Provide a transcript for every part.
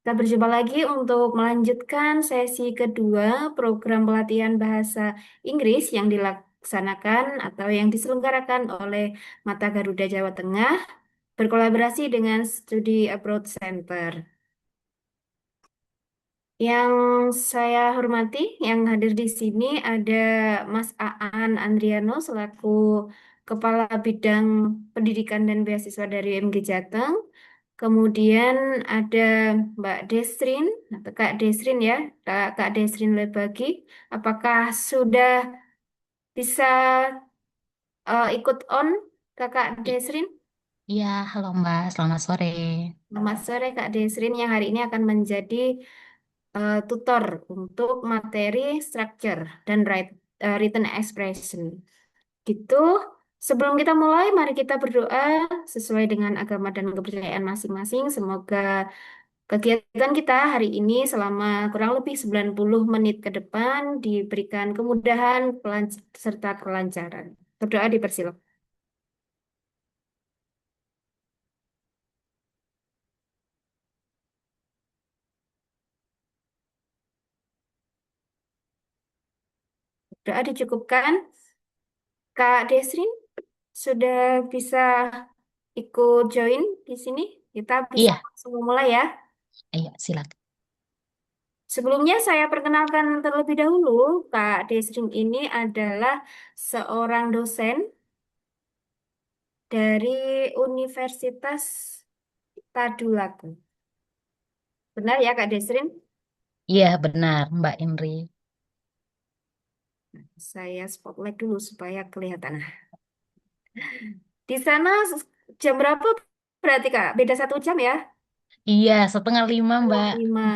Kita berjumpa lagi untuk melanjutkan sesi kedua program pelatihan bahasa Inggris yang dilaksanakan atau yang diselenggarakan oleh Mata Garuda Jawa Tengah berkolaborasi dengan Studi Abroad Center. Yang saya hormati, yang hadir di sini ada Mas Aan Andriano selaku Kepala Bidang Pendidikan dan Beasiswa dari UMG Jateng. Kemudian ada Mbak Desrin, atau Kak Desrin ya, Kak Desrin Lebagi. Apakah sudah bisa ikut on, Kakak I- Desrin? Iya, halo Mbak, selamat sore. Selamat sore Kak Desrin yang hari ini akan menjadi tutor untuk materi structure dan written expression. Gitu. Sebelum kita mulai, mari kita berdoa sesuai dengan agama dan kepercayaan masing-masing. Semoga kegiatan kita hari ini selama kurang lebih 90 menit ke depan diberikan kemudahan serta kelancaran. Berdoa dipersilakan. Doa dicukupkan. Kak Desrin sudah bisa ikut join di sini. Kita bisa Iya, langsung mulai ya. iya, silakan. Sebelumnya saya perkenalkan terlebih dahulu, Kak Desrin ini adalah seorang dosen dari Universitas Tadulako. Benar ya Kak Desrin? Iya, benar Mbak Indri. Saya spotlight dulu supaya kelihatan. Nah, di sana jam berapa berarti Kak? Beda 1 jam ya? Iya, 4:30 Setengah Mbak. lima.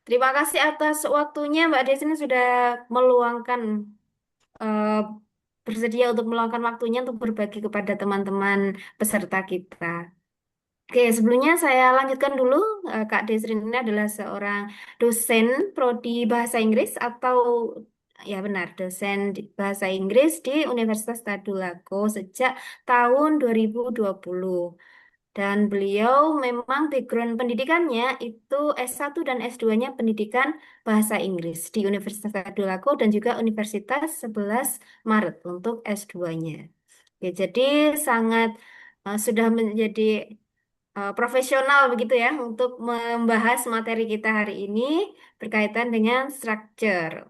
Terima kasih atas waktunya Mbak Desrin sudah meluangkan eh, bersedia untuk meluangkan waktunya untuk berbagi kepada teman-teman peserta kita. Oke, sebelumnya saya lanjutkan dulu. Kak Desrin ini adalah seorang dosen prodi bahasa Inggris atau ya benar, dosen bahasa Inggris di Universitas Tadulako sejak tahun 2020. Dan beliau memang background pendidikannya itu S1 dan S2-nya pendidikan bahasa Inggris di Universitas Tadulako dan juga Universitas 11 Maret untuk S2-nya. Oke, jadi sangat sudah menjadi profesional begitu ya untuk membahas materi kita hari ini berkaitan dengan structure.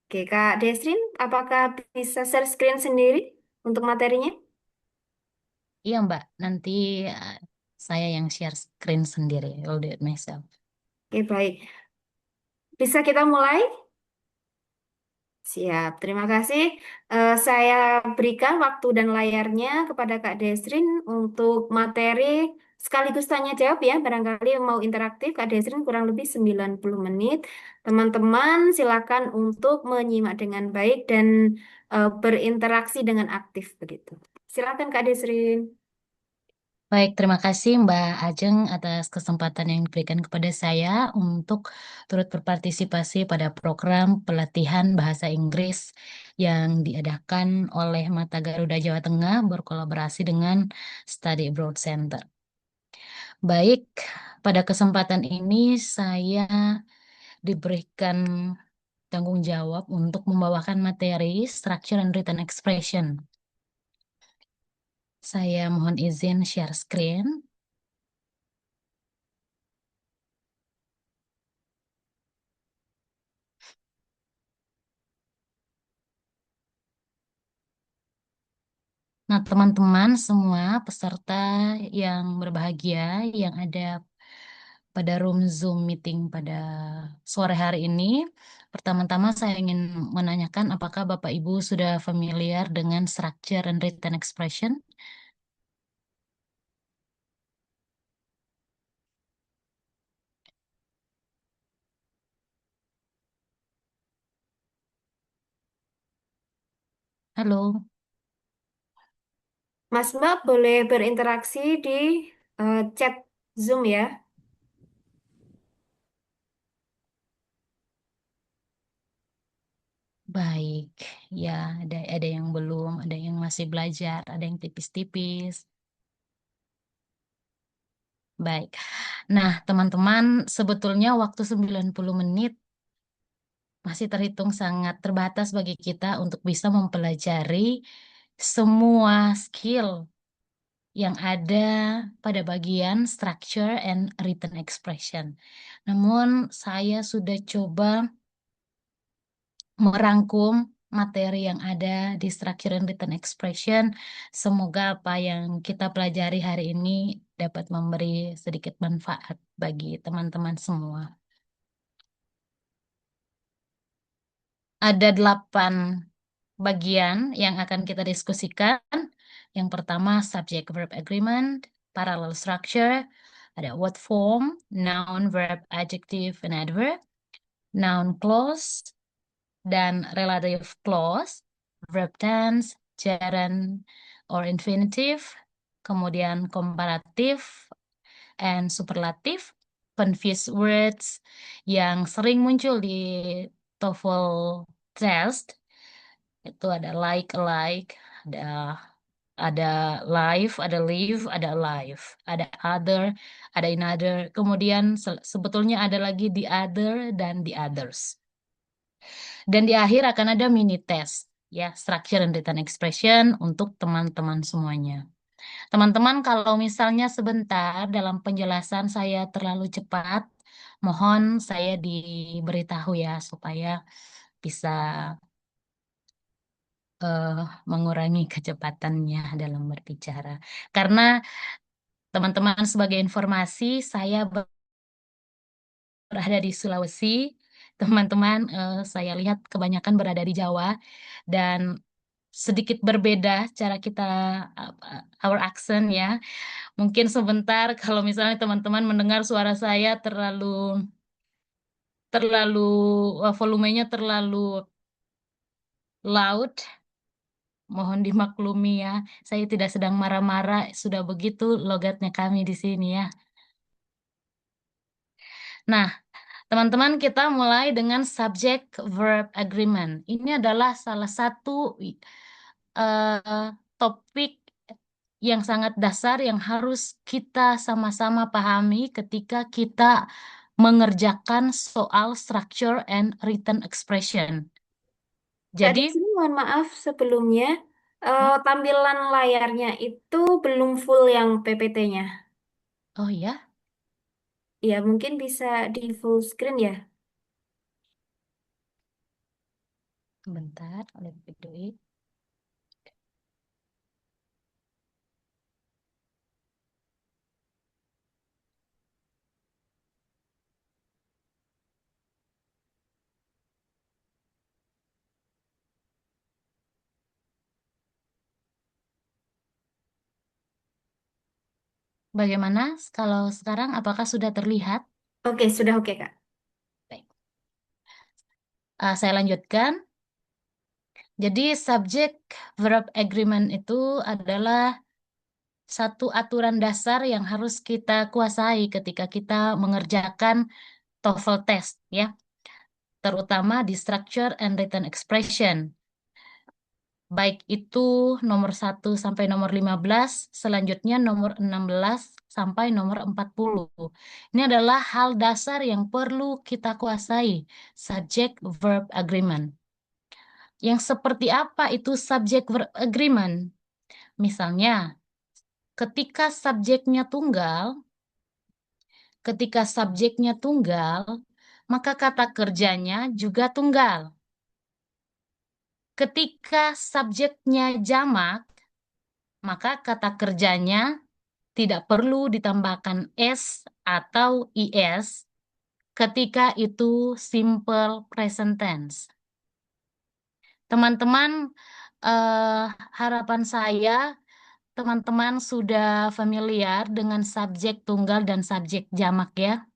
Oke, Kak Desrin, apakah bisa share screen sendiri untuk materinya? Iya Mbak, nanti eh, saya yang share screen sendiri. I'll do it myself. Oke, baik. Bisa kita mulai? Siap, terima kasih. Saya berikan waktu dan layarnya kepada Kak Desrin untuk materi sekaligus tanya jawab ya. Barangkali mau interaktif, Kak Desrin kurang lebih 90 menit. Teman-teman silakan untuk menyimak dengan baik dan berinteraksi dengan aktif begitu. Silakan Kak Desrin. Baik, terima kasih Mbak Ajeng atas kesempatan yang diberikan kepada saya untuk turut berpartisipasi pada program pelatihan bahasa Inggris yang diadakan oleh Mata Garuda Jawa Tengah berkolaborasi dengan Study Abroad Center. Baik, pada kesempatan ini saya diberikan tanggung jawab untuk membawakan materi Structure and Written Expression. Saya mohon izin share screen. Nah, teman-teman semua peserta yang berbahagia yang ada pada room Zoom meeting pada sore hari ini, pertama-tama saya ingin menanyakan apakah Bapak Ibu sudah familiar dengan structure and written expression? Halo. Mas Mbak boleh berinteraksi di chat Zoom ya. Baik, ya ada yang belum, ada yang masih belajar, ada yang tipis-tipis. Baik, Nah, teman-teman, sebetulnya waktu 90 menit masih terhitung sangat terbatas bagi kita untuk bisa mempelajari semua skill yang ada pada bagian structure and written expression. Namun, saya sudah coba merangkum materi yang ada di structure and written expression. Semoga apa yang kita pelajari hari ini dapat memberi sedikit manfaat bagi teman-teman semua. Ada 8 bagian yang akan kita diskusikan. Yang pertama, subject-verb agreement, parallel structure, ada word form, noun, verb, adjective, and adverb, noun clause, dan relative clause, verb tense, gerund, or infinitive, kemudian comparative and superlative, confused words yang sering muncul di TOEFL test, itu ada like, ada ada live, ada live, ada alive, ada other, ada in other. Kemudian sebetulnya ada lagi the other dan the others. Dan di akhir akan ada mini test, ya, structure and written expression untuk teman-teman semuanya. Teman-teman, kalau misalnya sebentar dalam penjelasan saya terlalu cepat, mohon saya diberitahu ya supaya bisa eh, mengurangi kecepatannya dalam berbicara. Karena teman-teman sebagai informasi, saya berada di Sulawesi. Teman-teman, saya lihat kebanyakan berada di Jawa dan sedikit berbeda cara kita our accent ya. Mungkin sebentar kalau misalnya teman-teman mendengar suara saya terlalu terlalu volumenya terlalu loud, mohon dimaklumi ya. Saya tidak sedang marah-marah, sudah begitu logatnya kami di sini ya. Nah, teman-teman, kita mulai dengan subject verb agreement. Ini adalah salah satu topik yang sangat dasar yang harus kita sama-sama pahami ketika kita mengerjakan soal structure and written expression. Kak Jadi, Desi, mohon maaf sebelumnya, ya, tampilan layarnya itu belum full yang PPT-nya. oh ya, Ya, mungkin bisa di full screen ya. bentar, let me do it. Bagaimana kalau sekarang? Apakah sudah terlihat? Oke, sudah oke, Kak. Baik. Saya lanjutkan. Jadi, subject verb agreement itu adalah satu aturan dasar yang harus kita kuasai ketika kita mengerjakan TOEFL test, ya, terutama di structure and written expression. Baik itu nomor 1 sampai nomor 15, selanjutnya nomor 16 sampai nomor 40. Ini adalah hal dasar yang perlu kita kuasai, subject verb agreement. Yang seperti apa itu subject verb agreement? Misalnya, ketika subjeknya tunggal, ketika subjeknya tunggal, maka kata kerjanya juga tunggal. Ketika subjeknya jamak, maka kata kerjanya tidak perlu ditambahkan s atau is ketika itu simple present tense. Teman-teman, eh, harapan saya, teman-teman sudah familiar dengan subjek tunggal dan subjek jamak ya.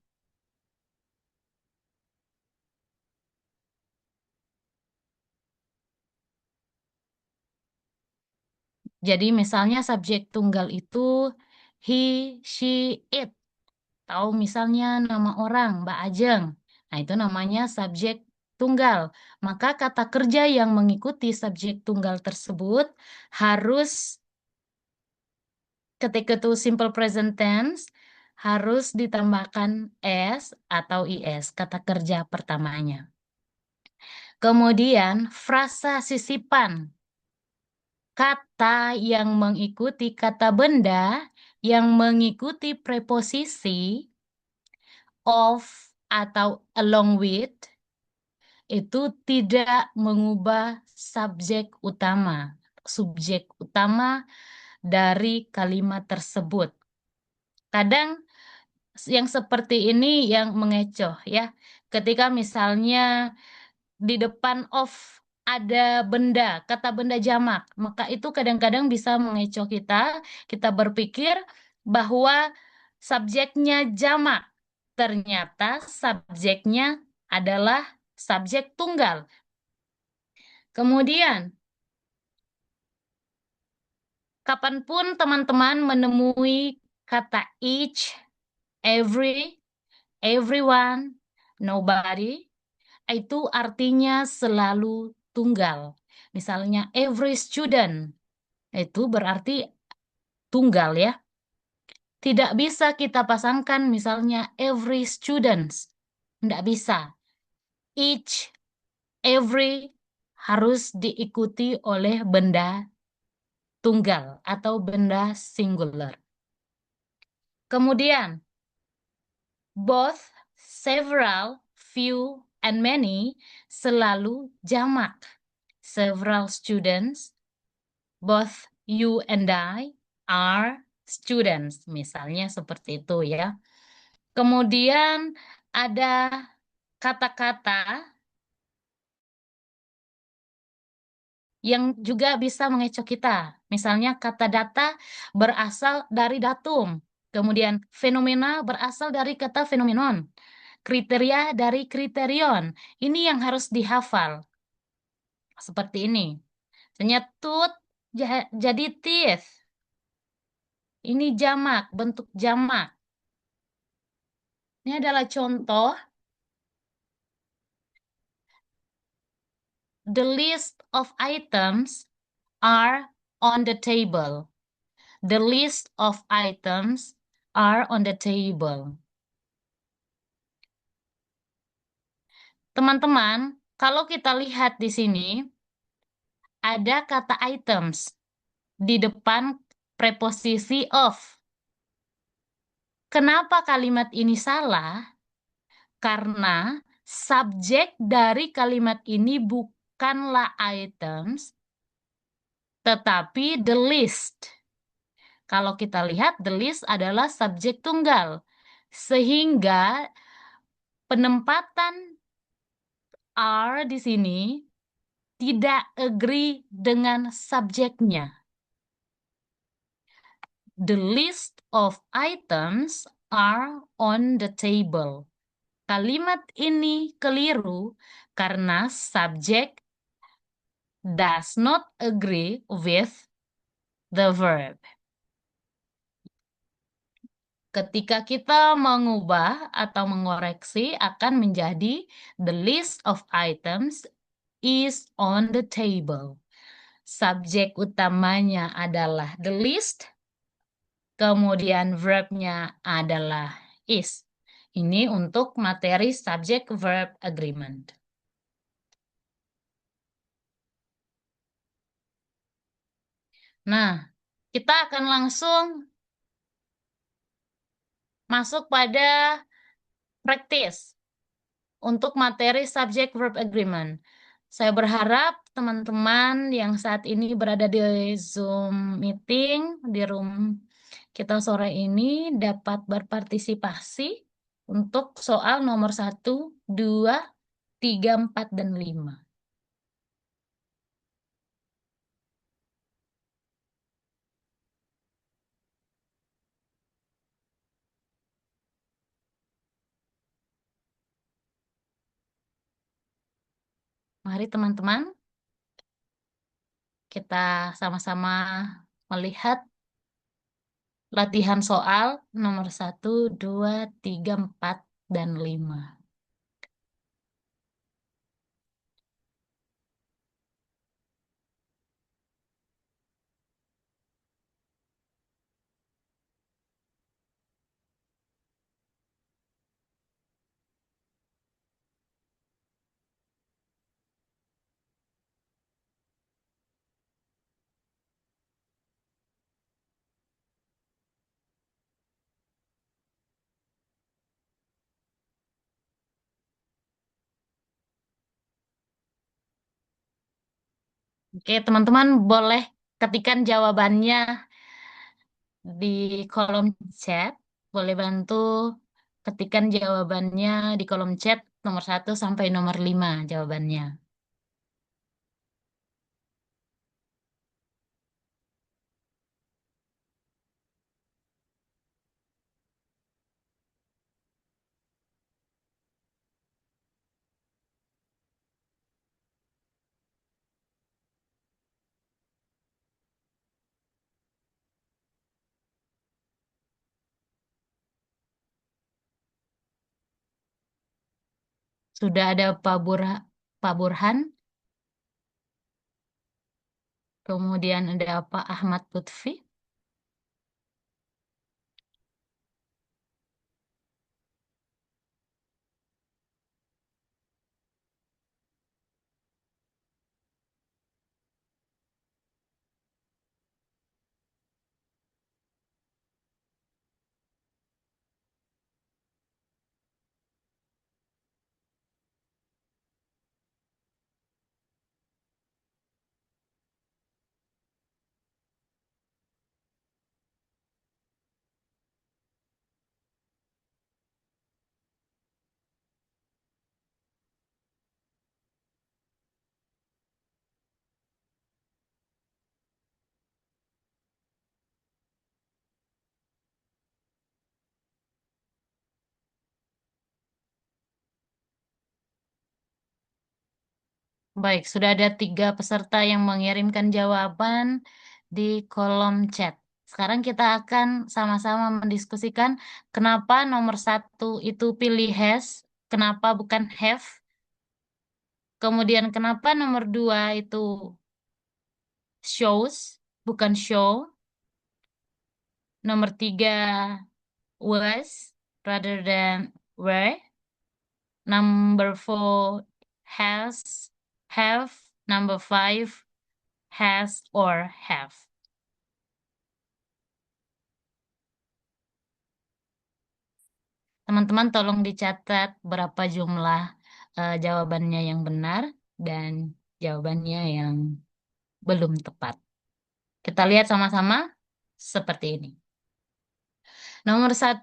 Jadi misalnya subjek tunggal itu he, she, it. Tahu misalnya nama orang, Mbak Ajeng. Nah, itu namanya subjek tunggal. Maka kata kerja yang mengikuti subjek tunggal tersebut harus ketika itu simple present tense harus ditambahkan S atau IS, kata kerja pertamanya. Kemudian frasa sisipan, kata yang mengikuti kata benda yang mengikuti preposisi of atau along with itu tidak mengubah subjek utama dari kalimat tersebut. Kadang yang seperti ini yang mengecoh ya. Ketika misalnya di depan of ada benda, kata benda jamak, maka itu kadang-kadang bisa mengecoh kita. Kita berpikir bahwa subjeknya jamak. Ternyata subjeknya adalah subjek tunggal. Kemudian, kapanpun teman-teman menemui kata each, every, everyone, nobody, itu artinya selalu tunggal. Misalnya every student, itu berarti tunggal ya. Tidak bisa kita pasangkan misalnya every students. Tidak bisa. Each, every harus diikuti oleh benda tunggal atau benda singular. Kemudian, both, several, few, and many selalu jamak. Several students, both you and I are students. Misalnya seperti itu ya. Kemudian ada kata-kata yang juga bisa mengecoh kita. Misalnya kata data berasal dari datum. Kemudian fenomena berasal dari kata fenomenon. Kriteria dari kriterion. Ini yang harus dihafal. Seperti ini. Misalnya tooth jadi teeth. Ini jamak, bentuk jamak. Ini adalah contoh. The list of items are on the table. The list of items are on the table. Teman-teman, kalau kita lihat di sini, ada kata items di depan preposisi of. Kenapa kalimat ini salah? Karena subjek dari kalimat ini bukanlah items, tetapi the list. Kalau kita lihat, the list adalah subjek tunggal. Sehingga penempatan are di sini tidak agree dengan subjeknya. The list of items are on the table. Kalimat ini keliru karena subjek does not agree with the verb. Ketika kita mengubah atau mengoreksi akan menjadi the list of items is on the table. Subjek utamanya adalah the list, kemudian verbnya adalah is. Ini untuk materi subject verb agreement. Nah, kita akan langsung masuk pada praktis untuk materi subject verb agreement. Saya berharap teman-teman yang saat ini berada di Zoom meeting di room kita sore ini dapat berpartisipasi untuk soal nomor 1, 2, 3, 4, dan 5. Mari teman-teman, kita sama-sama melihat latihan soal nomor 1, 2, 3, 4, dan 5. Oke, teman-teman boleh ketikkan jawabannya di kolom chat. Boleh bantu ketikkan jawabannya di kolom chat nomor 1 sampai nomor 5 jawabannya. Sudah ada Pak Burhan, kemudian ada Pak Ahmad Lutfi. Baik, sudah ada 3 peserta yang mengirimkan jawaban di kolom chat. Sekarang kita akan sama-sama mendiskusikan kenapa nomor 1 itu pilih has, kenapa bukan have, kemudian kenapa nomor 2 itu shows, bukan show, nomor 3 was rather than were, number 4 has, have, number 5 has or have. Teman-teman tolong dicatat berapa jumlah jawabannya yang benar dan jawabannya yang belum tepat. Kita lihat sama-sama seperti ini. Nomor 1,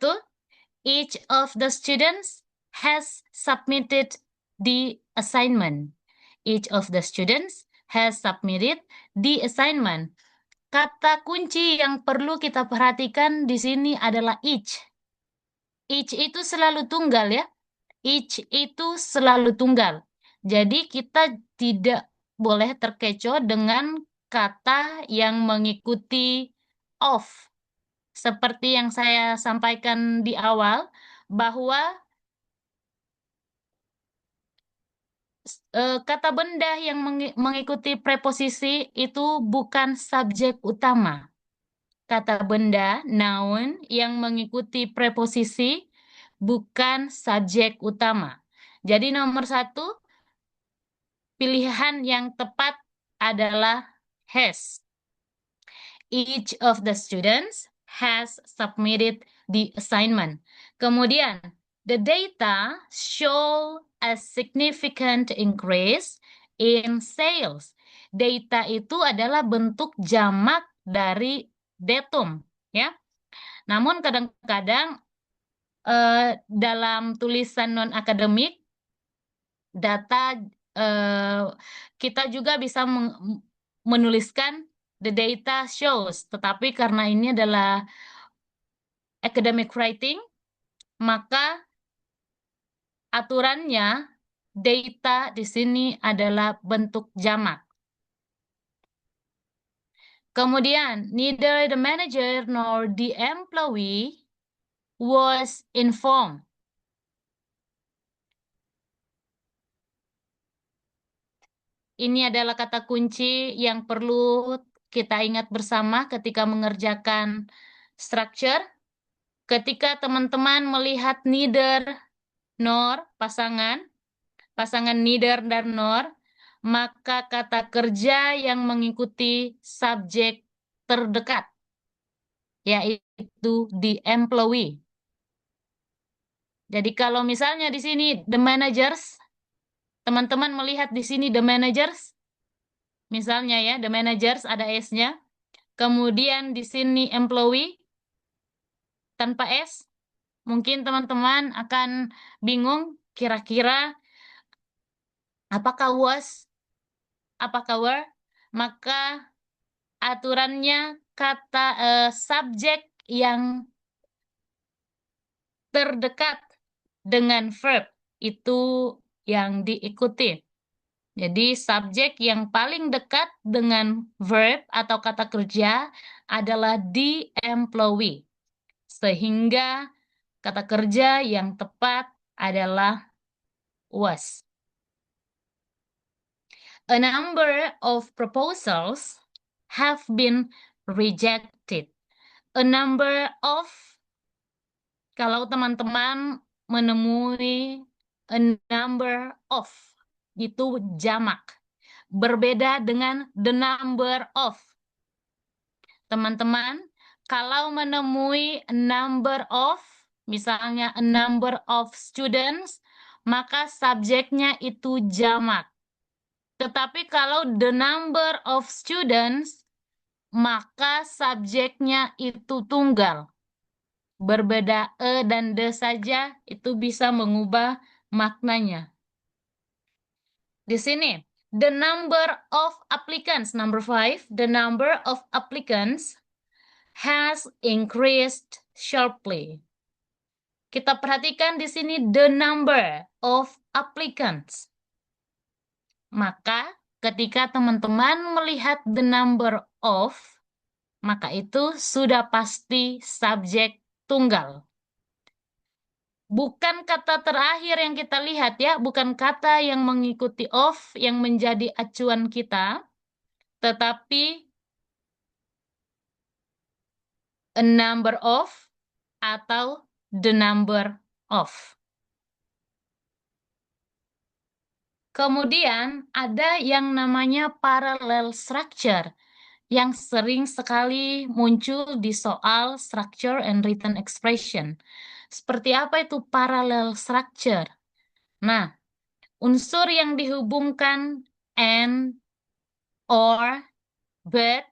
each of the students has submitted the assignment. Each of the students has submitted the assignment. Kata kunci yang perlu kita perhatikan di sini adalah each. Each itu selalu tunggal ya. Each itu selalu tunggal. Jadi kita tidak boleh terkecoh dengan kata yang mengikuti of. Seperti yang saya sampaikan di awal, bahwa kata benda yang mengikuti preposisi itu bukan subjek utama. Kata benda, noun, yang mengikuti preposisi bukan subjek utama. Jadi nomor 1, pilihan yang tepat adalah has. Each of the students has submitted the assignment. Kemudian, the data show a significant increase in sales. Data itu adalah bentuk jamak dari datum, ya. Namun kadang-kadang dalam tulisan non-akademik, data eh, kita juga bisa menuliskan the data shows, tetapi karena ini adalah academic writing, maka aturannya data di sini adalah bentuk jamak. Kemudian, neither the manager nor the employee was informed. Ini adalah kata kunci yang perlu kita ingat bersama ketika mengerjakan structure. Ketika teman-teman melihat neither nor pasangan neither dan nor, maka kata kerja yang mengikuti subjek terdekat, yaitu the employee. Jadi kalau misalnya di sini the managers, teman-teman melihat di sini the managers, Misalnya ya, the managers ada S-nya. Kemudian di sini employee tanpa S. Mungkin teman-teman akan bingung kira-kira apakah was, apakah were. Maka aturannya kata subjek yang terdekat dengan verb itu yang diikuti. Jadi subjek yang paling dekat dengan verb atau kata kerja adalah the employee. Sehingga kata kerja yang tepat adalah was. A number of proposals have been rejected. A number of, kalau teman-teman menemui a number of, itu jamak. Berbeda dengan the number of. Teman-teman, kalau menemui a number of, misalnya a number of students, maka subjeknya itu jamak. Tetapi kalau the number of students, maka subjeknya itu tunggal. Berbeda e dan de saja itu bisa mengubah maknanya. Di sini, the number of applicants, number 5, the number of applicants has increased sharply. Kita perhatikan di sini the number of applicants. Maka ketika teman-teman melihat the number of, maka itu sudah pasti subjek tunggal. Bukan kata terakhir yang kita lihat ya, bukan kata yang mengikuti of yang menjadi acuan kita, tetapi a number of atau the number of. Kemudian ada yang namanya parallel structure yang sering sekali muncul di soal structure and written expression. Seperti apa itu parallel structure? Nah, unsur yang dihubungkan and, or, but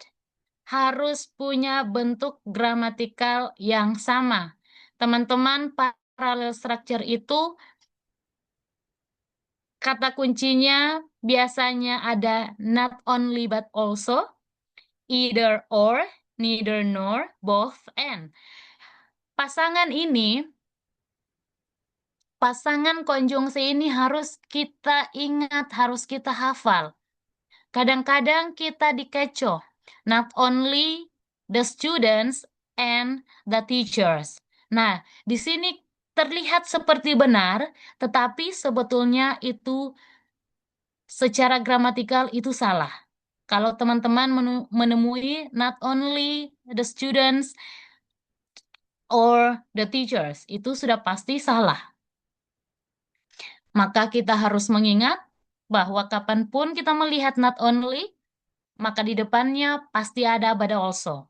harus punya bentuk gramatikal yang sama. Teman-teman, parallel structure itu kata kuncinya biasanya ada not only but also, either or, neither nor, both and. Pasangan ini, pasangan konjungsi ini harus kita ingat, harus kita hafal. Kadang-kadang kita dikecoh. Not only the students and the teachers. Nah, di sini terlihat seperti benar, tetapi sebetulnya itu secara gramatikal itu salah. Kalau teman-teman menemui not only the students or the teachers, itu sudah pasti salah. Maka kita harus mengingat bahwa kapanpun kita melihat not only, maka di depannya pasti ada but also.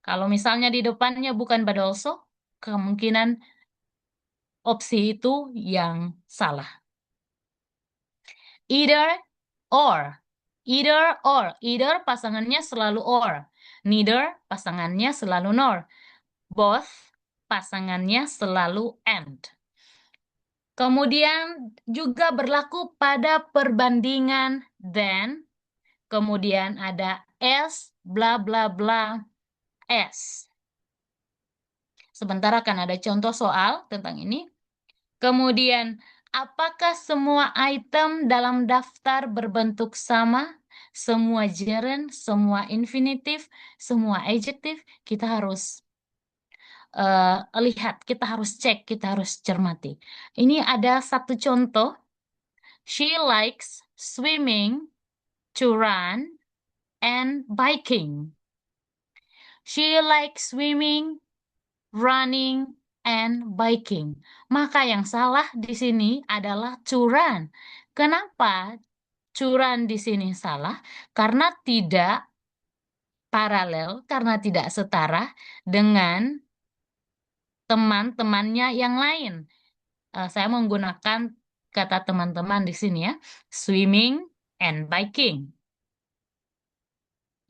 Kalau misalnya di depannya bukan but also, kemungkinan opsi itu yang salah. Either or. Either or. Either pasangannya selalu or. Neither pasangannya selalu nor. Both pasangannya selalu and. Kemudian juga berlaku pada perbandingan then. Kemudian ada as, bla bla bla, as. Sebentar akan ada contoh soal tentang ini. Kemudian, apakah semua item dalam daftar berbentuk sama? Semua gerund, semua infinitif, semua adjektif, kita harus lihat, kita harus cek, kita harus cermati. Ini ada satu contoh. She likes swimming, to run, and biking. She likes swimming, running, and biking. Maka yang salah di sini adalah to run. Kenapa to run di sini salah? Karena tidak paralel, karena tidak setara dengan teman-temannya yang lain. Saya menggunakan kata teman-teman di sini ya, swimming and biking.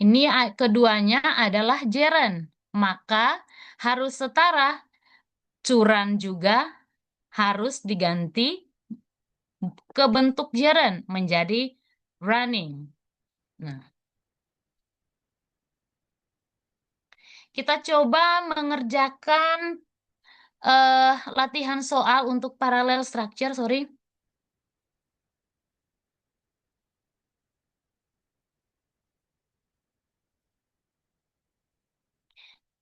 Ini keduanya adalah gerund. Maka harus setara. Curan juga harus diganti ke bentuk gerund menjadi running. Nah, kita coba mengerjakan latihan soal untuk parallel structure, sorry.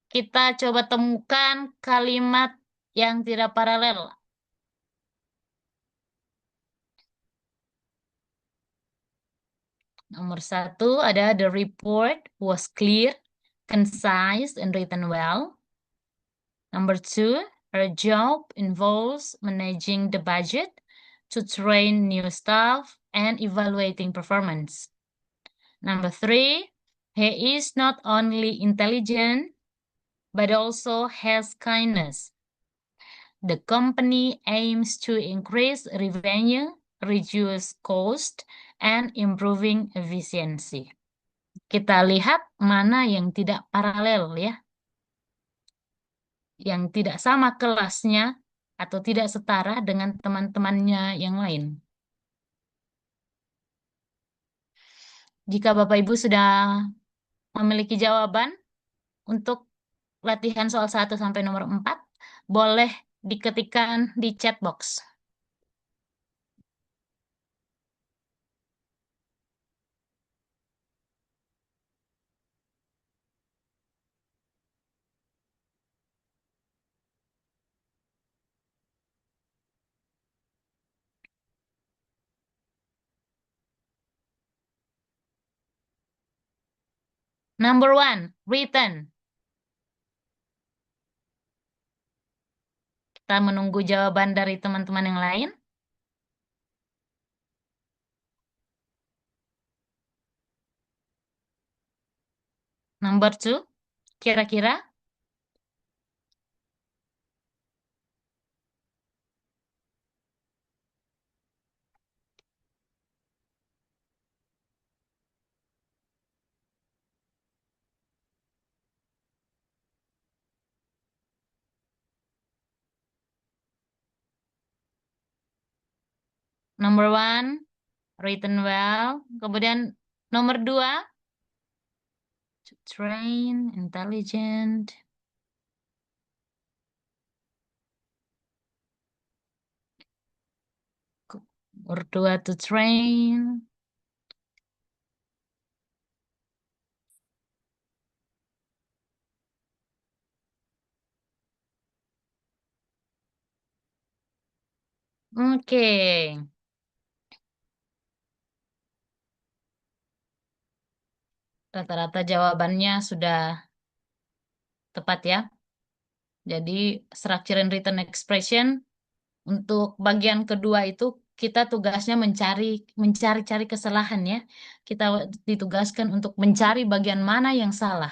Kita coba temukan kalimat yang tidak paralel. Nomor satu ada the report was clear, concise, and written well. Number two, her job involves managing the budget to train new staff and evaluating performance. Number three, he is not only intelligent, but also has kindness. The company aims to increase revenue, reduce cost, and improving efficiency. Kita lihat mana yang tidak paralel ya, yang tidak sama kelasnya atau tidak setara dengan teman-temannya yang lain. Jika Bapak Ibu sudah memiliki jawaban untuk latihan soal 1 sampai nomor 4, boleh diketikkan di chat box. Number 1, written. Kita menunggu jawaban dari teman-teman yang lain. Number 2, kira-kira. Number 1, written well. Kemudian nomor 2, to train, intelligent. Nomor 2, to train. Oke. Rata-rata jawabannya sudah tepat ya. Jadi, structure and written expression untuk bagian kedua itu kita tugasnya mencari-cari kesalahan ya. Kita ditugaskan untuk mencari bagian mana yang salah.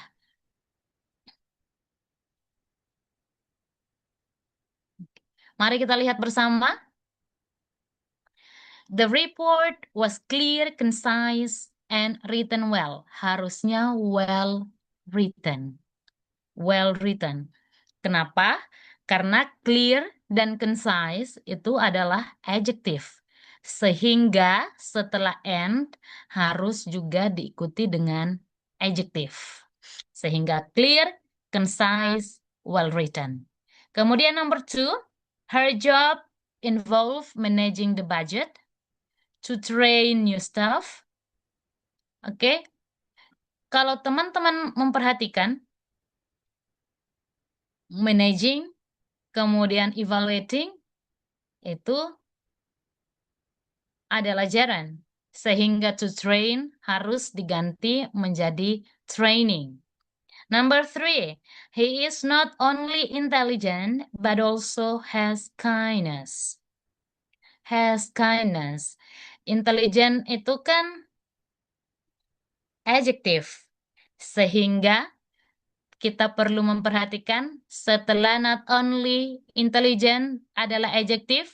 Mari kita lihat bersama. The report was clear, concise, and written well. Harusnya well written. Well written. Kenapa? Karena clear dan concise itu adalah adjective. Sehingga setelah and harus juga diikuti dengan adjective. Sehingga clear, concise, well written. Kemudian number 2, her job involve managing the budget to train new staff. Oke. Kalau teman-teman memperhatikan managing kemudian evaluating itu adalah gerund. Sehingga to train harus diganti menjadi training. Number 3, he is not only intelligent but also has kindness. Has kindness. Intelligent itu kan adjective. Sehingga kita perlu memperhatikan setelah not only intelligent adalah adjective,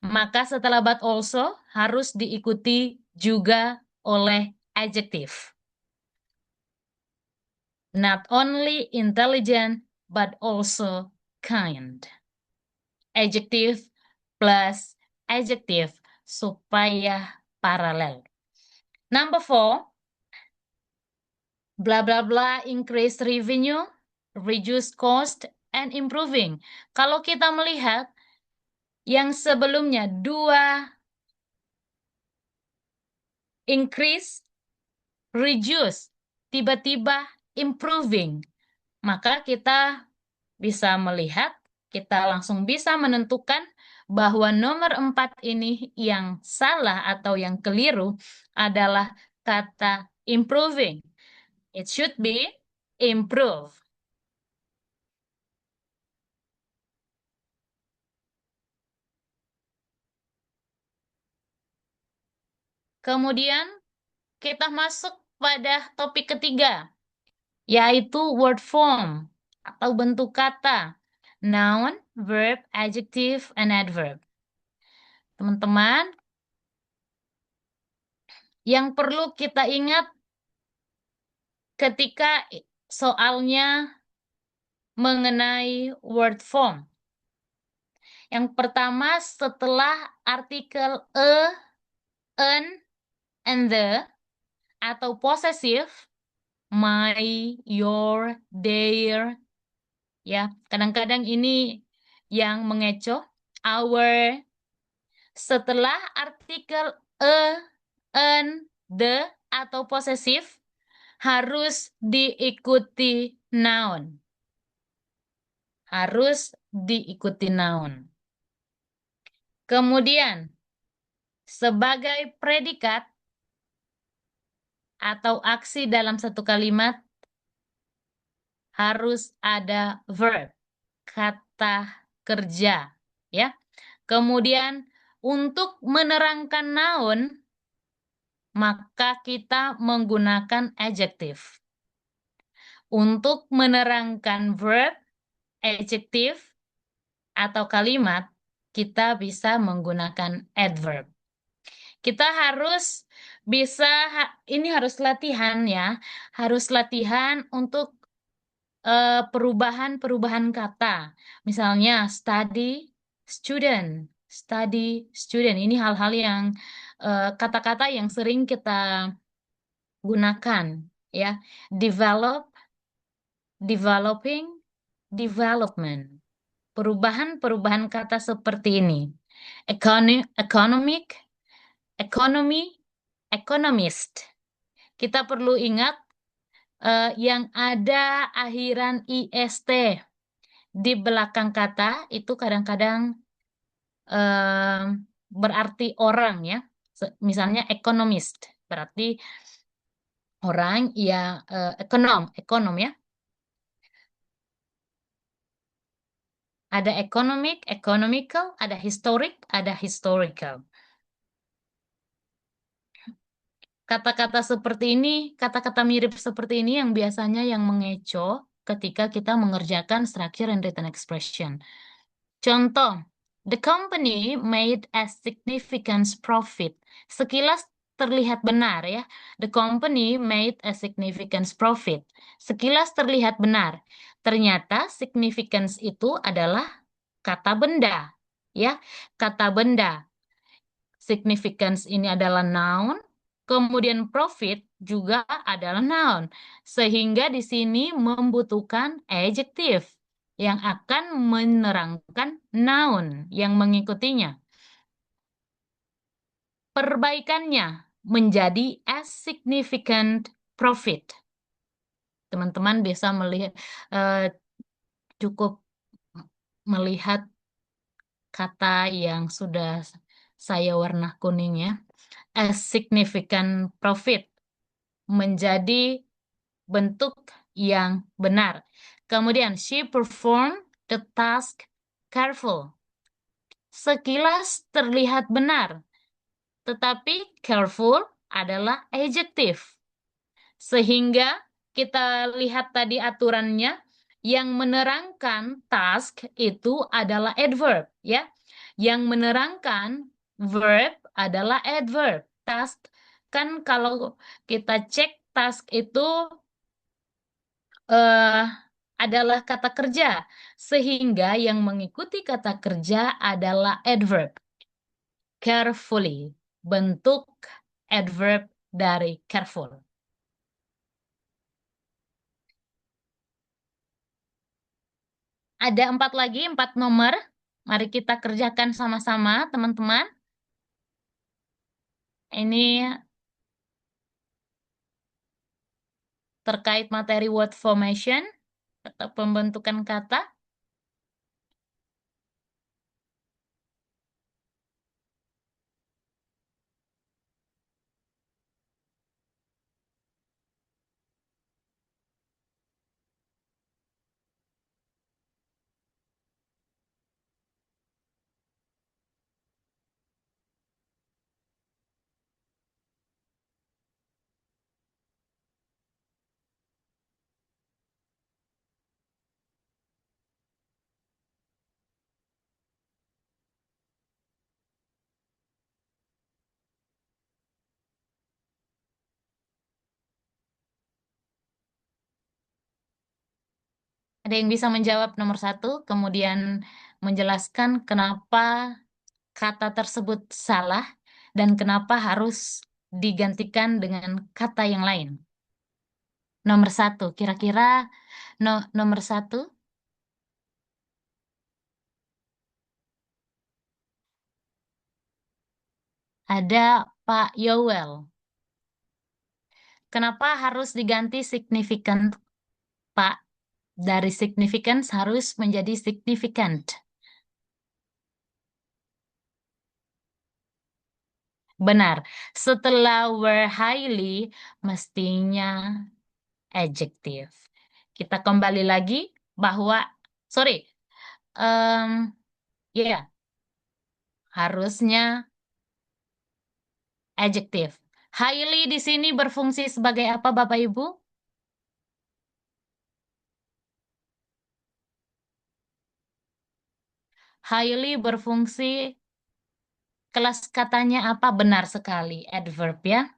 maka setelah but also harus diikuti juga oleh adjective. Not only intelligent, but also kind. Adjective plus adjective supaya paralel. Number 4, blah blah blah increase revenue, reduce cost, and improving. Kalau kita melihat yang sebelumnya dua increase, reduce, tiba-tiba improving, maka kita bisa melihat, kita langsung bisa menentukan bahwa nomor 4 ini yang salah atau yang keliru adalah kata improving. It should be improve. Kemudian kita masuk pada topik ketiga, yaitu word form atau bentuk kata. Noun, verb, adjective, and adverb. Teman-teman, yang perlu kita ingat ketika soalnya mengenai word form. Yang pertama, setelah artikel an, and the, atau possessive, my, your, their, ya, kadang-kadang ini yang mengecoh, our, setelah artikel an, the, atau possessive, harus diikuti noun. Harus diikuti noun. Kemudian, sebagai predikat atau aksi dalam satu kalimat, harus ada verb, kata kerja, ya. Kemudian, untuk menerangkan noun, maka kita menggunakan adjective. Untuk menerangkan verb, adjective, atau kalimat, kita bisa menggunakan adverb. Kita harus bisa, ini harus latihan ya, harus latihan untuk perubahan-perubahan kata. Misalnya study, student, study, student. Ini hal-hal yang kata-kata yang sering kita gunakan ya. Develop, developing, development. Perubahan-perubahan kata seperti ini. Economic, economy, economist. Kita perlu ingat yang ada akhiran ist di belakang kata itu kadang-kadang berarti orang ya. Misalnya economist berarti orang yang ekonom ya. Ada economic, economical, ada historic, ada historical. Kata-kata seperti ini, kata-kata mirip seperti ini yang biasanya yang mengecoh ketika kita mengerjakan structure and written expression. Contoh, the company made a significant profit. Sekilas terlihat benar ya. The company made a significant profit. Sekilas terlihat benar. Ternyata significance itu adalah kata benda. Ya, kata benda. Significance ini adalah noun, kemudian profit juga adalah noun. Sehingga di sini membutuhkan adjective yang akan menerangkan noun yang mengikutinya. Perbaikannya menjadi a significant profit. Teman-teman bisa melihat cukup melihat kata yang sudah saya warna kuning ya. A significant profit menjadi bentuk yang benar. Kemudian, she performed the task careful. Sekilas terlihat benar, tetapi careful adalah adjective. Sehingga kita lihat tadi aturannya, yang menerangkan task itu adalah adverb, ya. Yang menerangkan verb adalah adverb. Task kan kalau kita cek task itu eh, adalah kata kerja, sehingga yang mengikuti kata kerja adalah adverb. Carefully, bentuk adverb dari careful. Ada empat lagi, empat nomor. Mari kita kerjakan sama-sama, teman-teman. Ini terkait materi word formation atau pembentukan kata. Ada yang bisa menjawab nomor satu, kemudian menjelaskan kenapa kata tersebut salah dan kenapa harus digantikan dengan kata yang lain. Nomor satu, kira-kira nomor satu ada Pak Yowel. Kenapa harus diganti significant, Pak? Dari significance harus menjadi significant. Benar. Setelah were highly, mestinya adjective. Kita kembali lagi bahwa, sorry, ya, harusnya adjective. Highly di sini berfungsi sebagai apa, Bapak Ibu? Highly berfungsi, kelas katanya apa? Benar sekali, adverb ya.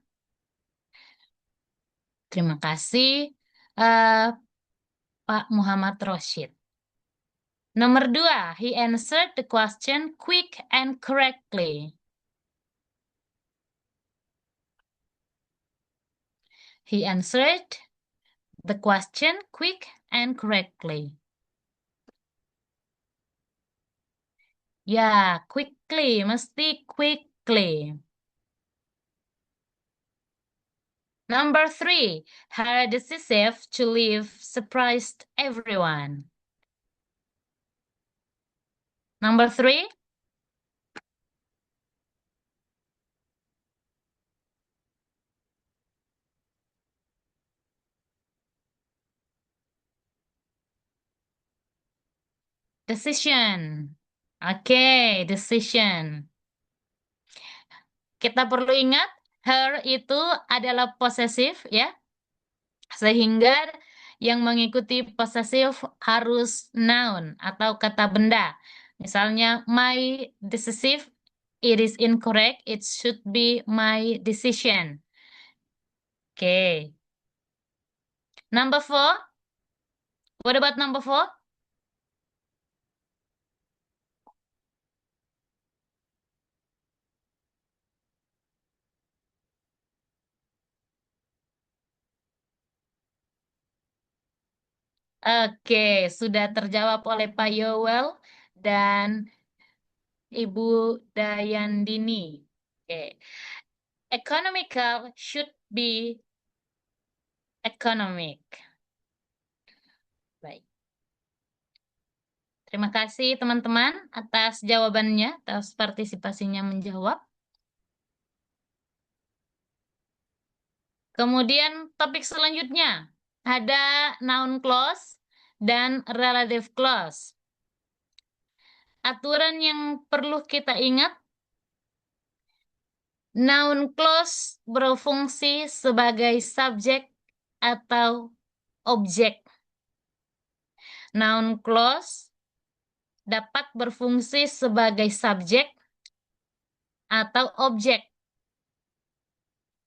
Terima kasih, eh, Pak Muhammad Roshid. Nomor dua, he answered the question quick and correctly. He answered the question quick and correctly. Ya, quickly, mesti quickly. Number three, her decisive to leave surprised everyone. Number three, decision. Oke, decision. Kita perlu ingat, her itu adalah possessive ya, sehingga yang mengikuti possessive harus noun atau kata benda. Misalnya, my decisive, it is incorrect, it should be my decision. Oke. Number four, what about number four? Oke, sudah terjawab oleh Pak Yowel dan Ibu Dayandini. Oke. Economical should be economic. Baik. Terima kasih teman-teman atas jawabannya, atas partisipasinya menjawab. Kemudian topik selanjutnya ada noun clause dan relative clause. Aturan yang perlu kita ingat, noun clause berfungsi sebagai subjek atau objek. Noun clause dapat berfungsi sebagai subjek atau objek.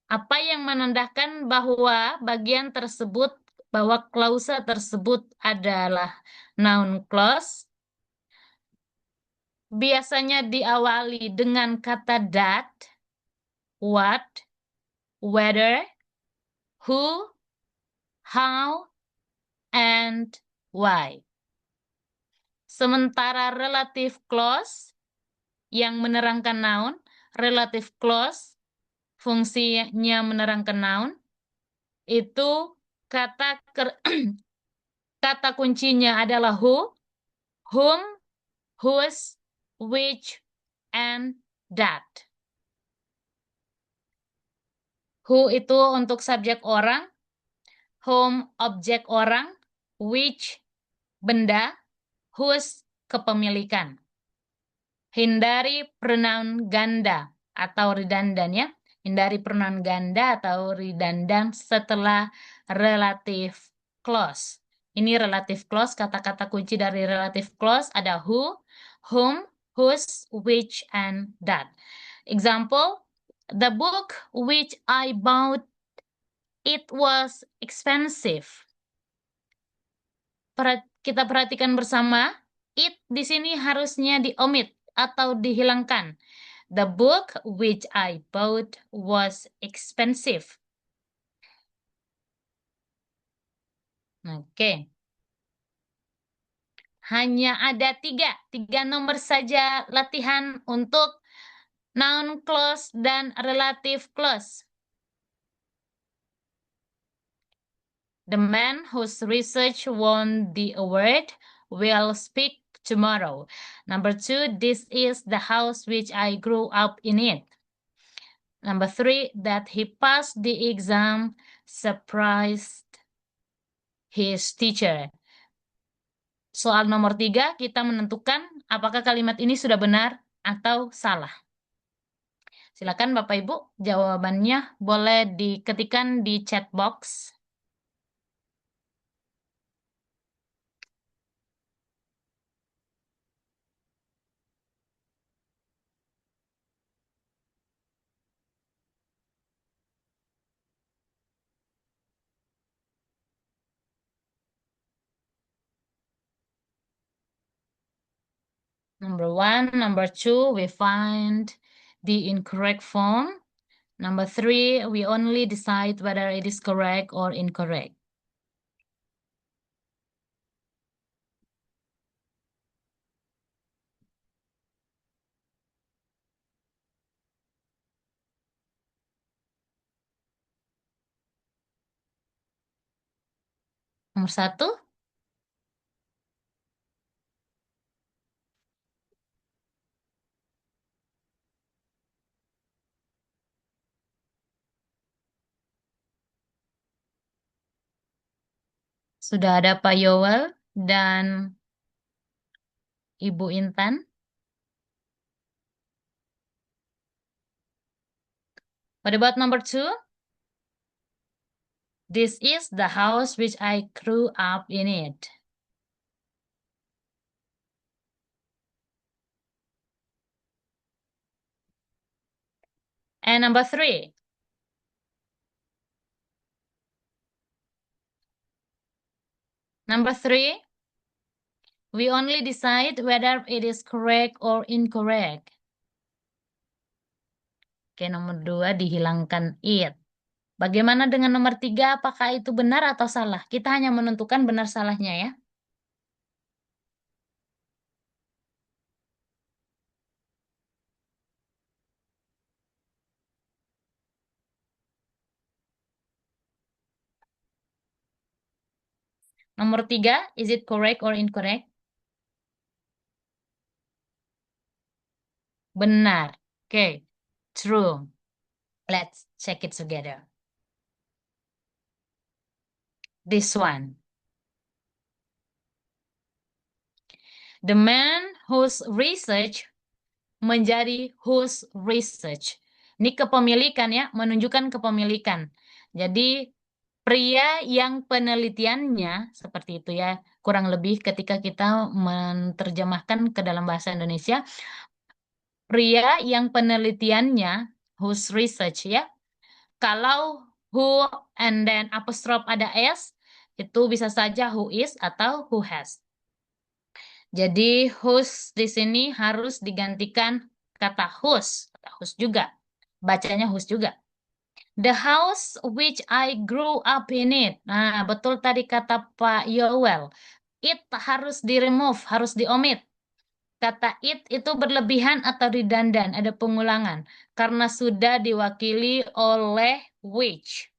Apa yang menandakan bahwa bagian tersebut bahwa klausa tersebut adalah noun clause, biasanya diawali dengan kata that, what, whether, who, how, and why. Sementara relative clause yang menerangkan noun, relative clause fungsinya menerangkan noun, itu kata kata kuncinya adalah who, whom, whose, which, and that. Who itu untuk subjek orang, whom objek orang, which benda, whose kepemilikan. Hindari pronoun ganda atau redundant ya. Hindari pronoun ganda atau redundant setelah relative clause. Ini relative clause, kata-kata kunci dari relative clause ada who, whom, whose, which, and that. Example, the book which I bought, it was expensive. Kita perhatikan bersama, it di sini harusnya diomit atau dihilangkan. The book which I bought was expensive. Oke. Hanya ada tiga nomor saja latihan untuk noun clause dan relative clause. The man whose research won the award will speak tomorrow. Number 2, this is the house which I grew up in it. Number 3, that he passed the exam surprised his teacher. Soal nomor 3, kita menentukan apakah kalimat ini sudah benar atau salah. Silakan Bapak Ibu, jawabannya boleh diketikkan di chat box. Number 1, number 2, we find the incorrect form. Number 3, we only decide whether it is correct or incorrect. Nomor 1, sudah ada Pak Yowel dan Ibu Intan. What about number 2? This is the house which I grew up in it. And number 3. Number 3, we only decide whether it is correct or incorrect. Oke, nomor 2 dihilangkan it. Bagaimana dengan nomor 3? Apakah itu benar atau salah? Kita hanya menentukan benar salahnya ya. Nomor 3, is it correct or incorrect? Benar. Oke, true. Let's check it together. This one. The man whose research menjadi whose research. Ini kepemilikan ya, menunjukkan kepemilikan. Jadi pria yang penelitiannya seperti itu ya, kurang lebih ketika kita menerjemahkan ke dalam bahasa Indonesia, pria yang penelitiannya whose research ya. Kalau who and then apostrophe ada s, Itu bisa saja who is atau who has. Jadi whose di sini harus digantikan kata whose juga. Bacanya whose juga. The house which I grew up in it. Nah, betul tadi kata Pak Yowel. It harus di-remove, harus diomit. Kata it itu berlebihan atau redundant, ada pengulangan. Karena sudah diwakili oleh which.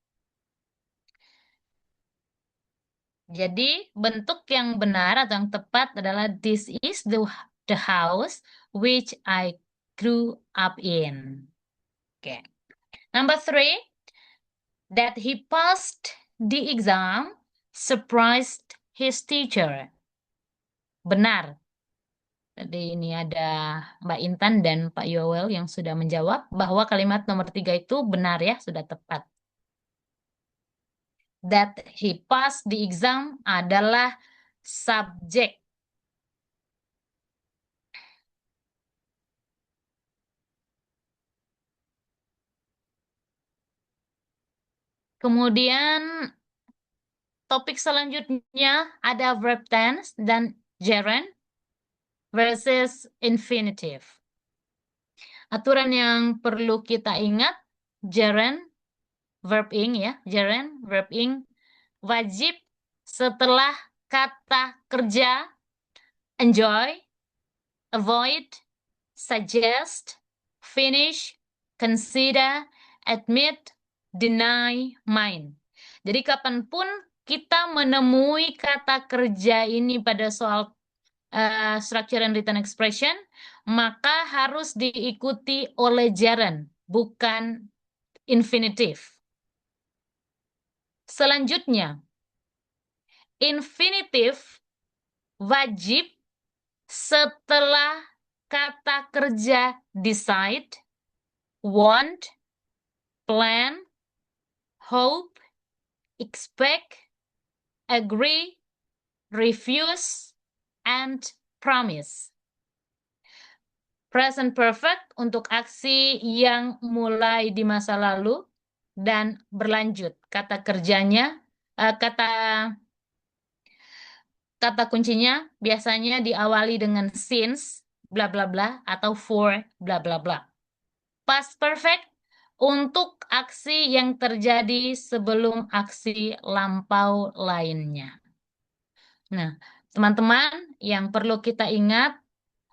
Jadi, bentuk yang benar atau yang tepat adalah this is the house which I grew up in. Oke. Number three, that he passed the exam surprised his teacher. Benar. Tadi ini ada Mbak Intan dan Pak Yowel yang sudah menjawab bahwa kalimat nomor 3 itu benar ya, sudah tepat. That he passed the exam adalah subjek. Kemudian topik selanjutnya ada verb tense dan gerund versus infinitive. Aturan yang perlu kita ingat, gerund, verb ing ya, gerund, verb ing, wajib setelah kata kerja enjoy, avoid, suggest, finish, consider, admit, deny, mind. Jadi kapanpun kita menemui kata kerja ini pada soal structure and written expression, maka harus diikuti oleh gerund, bukan infinitive. Selanjutnya, infinitive wajib setelah kata kerja decide, want, plan, hope, expect, agree, refuse, and promise. Present perfect untuk aksi yang mulai di masa lalu dan berlanjut. Kata kerjanya, kata kuncinya biasanya diawali dengan since, bla bla bla, atau for, bla bla bla. Past perfect untuk aksi yang terjadi sebelum aksi lampau lainnya. Nah, teman-teman, yang perlu kita ingat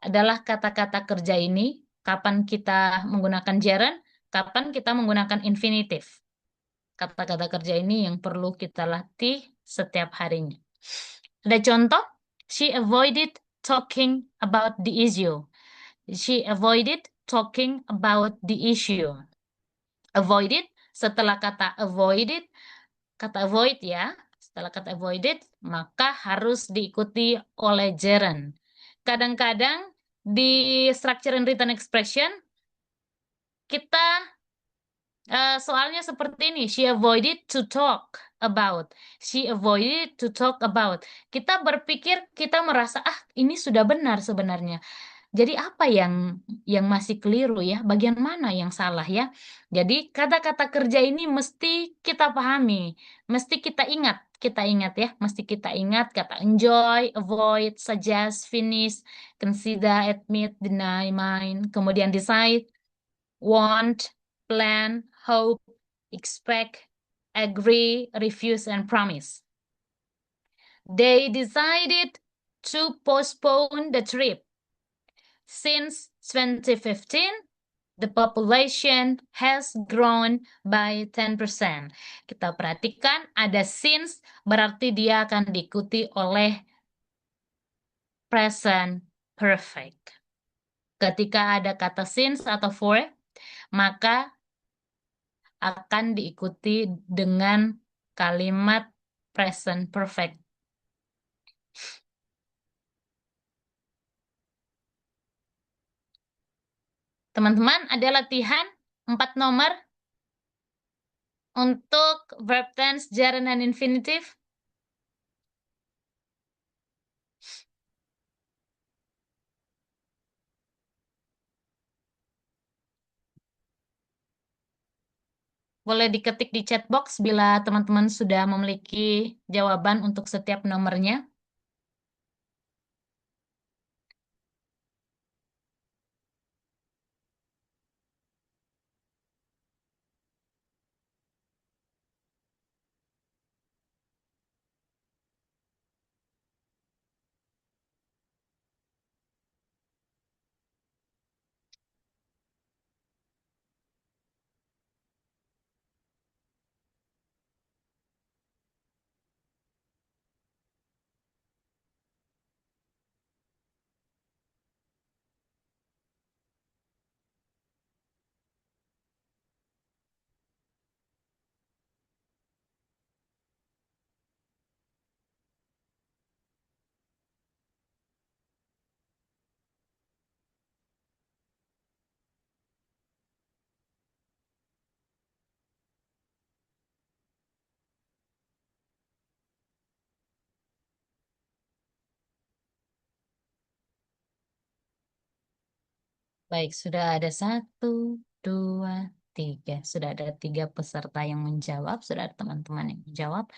adalah kata-kata kerja ini, kapan kita menggunakan gerund, kapan kita menggunakan infinitif. Kata-kata kerja ini yang perlu kita latih setiap harinya. Ada contoh, she avoided talking about the issue. She avoided talking about the issue. Avoided, setelah kata avoided, kata avoid ya, setelah kata avoided, maka harus diikuti oleh gerund. Kadang-kadang di structure and written expression, kita soalnya seperti ini, she avoided to talk about. She avoided to talk about. Kita berpikir, kita merasa, ini sudah benar sebenarnya. Jadi apa yang masih keliru ya? Bagian mana yang salah ya? Jadi kata-kata kerja ini mesti kita pahami, mesti kita ingat ya, mesti kita ingat kata enjoy, avoid, suggest, finish, consider, admit, deny, mind, kemudian decide, want, plan, hope, expect, agree, refuse, and promise. They decided to postpone the trip. Since 2015, the population has grown by 10%. Kita perhatikan ada since berarti dia akan diikuti oleh present perfect. Ketika ada kata since atau for, maka akan diikuti dengan kalimat present perfect. Teman-teman, ada latihan 4 nomor untuk verb tense, gerund, dan infinitive. Boleh diketik di chat box bila teman-teman sudah memiliki jawaban untuk setiap nomornya. Baik, sudah ada satu, dua, tiga. Sudah ada tiga peserta yang menjawab, sudah ada teman-teman yang menjawab.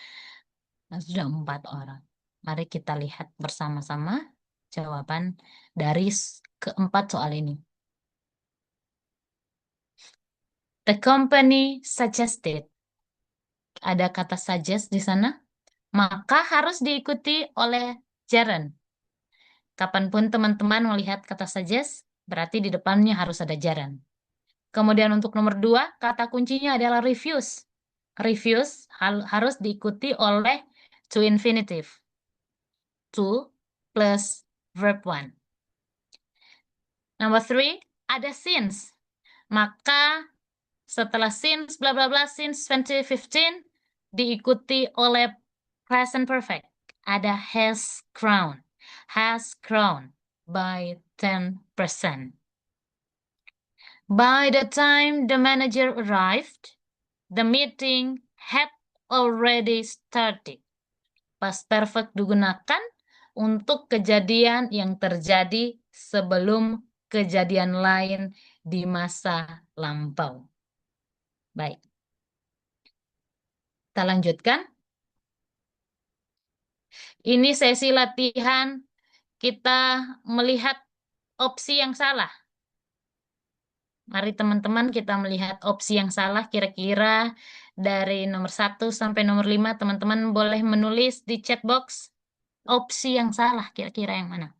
Nah, sudah empat orang. Mari kita lihat bersama-sama jawaban dari keempat soal ini. The company suggested. Ada kata suggest di sana. Maka harus diikuti oleh gerund. Kapanpun teman-teman melihat kata suggest, berarti di depannya harus ada gerund. Kemudian untuk nomor dua, kata kuncinya adalah refuse. Refuse harus diikuti oleh to infinitive. To plus verb one. Number three, ada since. Maka setelah since bla bla bla since 2015 diikuti oleh present perfect. Ada has crown. Has crown by 10%. By the time the manager arrived, the meeting had already started. Past perfect digunakan untuk kejadian yang terjadi sebelum kejadian lain di masa lampau. Baik, kita lanjutkan. Ini sesi latihan kita melihat opsi yang salah. Mari teman-teman kita melihat opsi yang salah kira-kira dari nomor 1 sampai nomor 5. Teman-teman boleh menulis di chat box opsi yang salah kira-kira yang mana.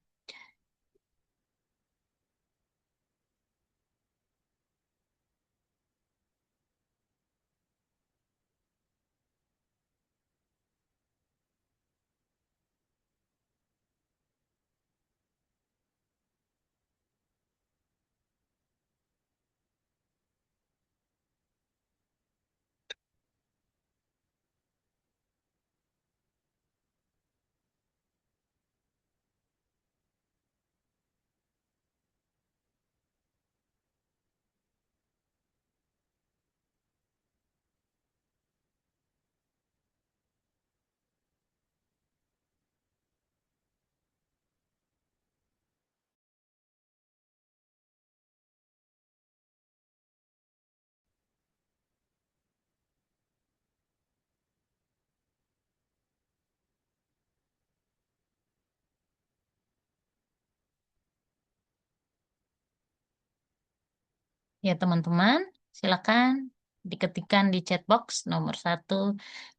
Ya teman-teman, silakan diketikkan di chat box nomor 1.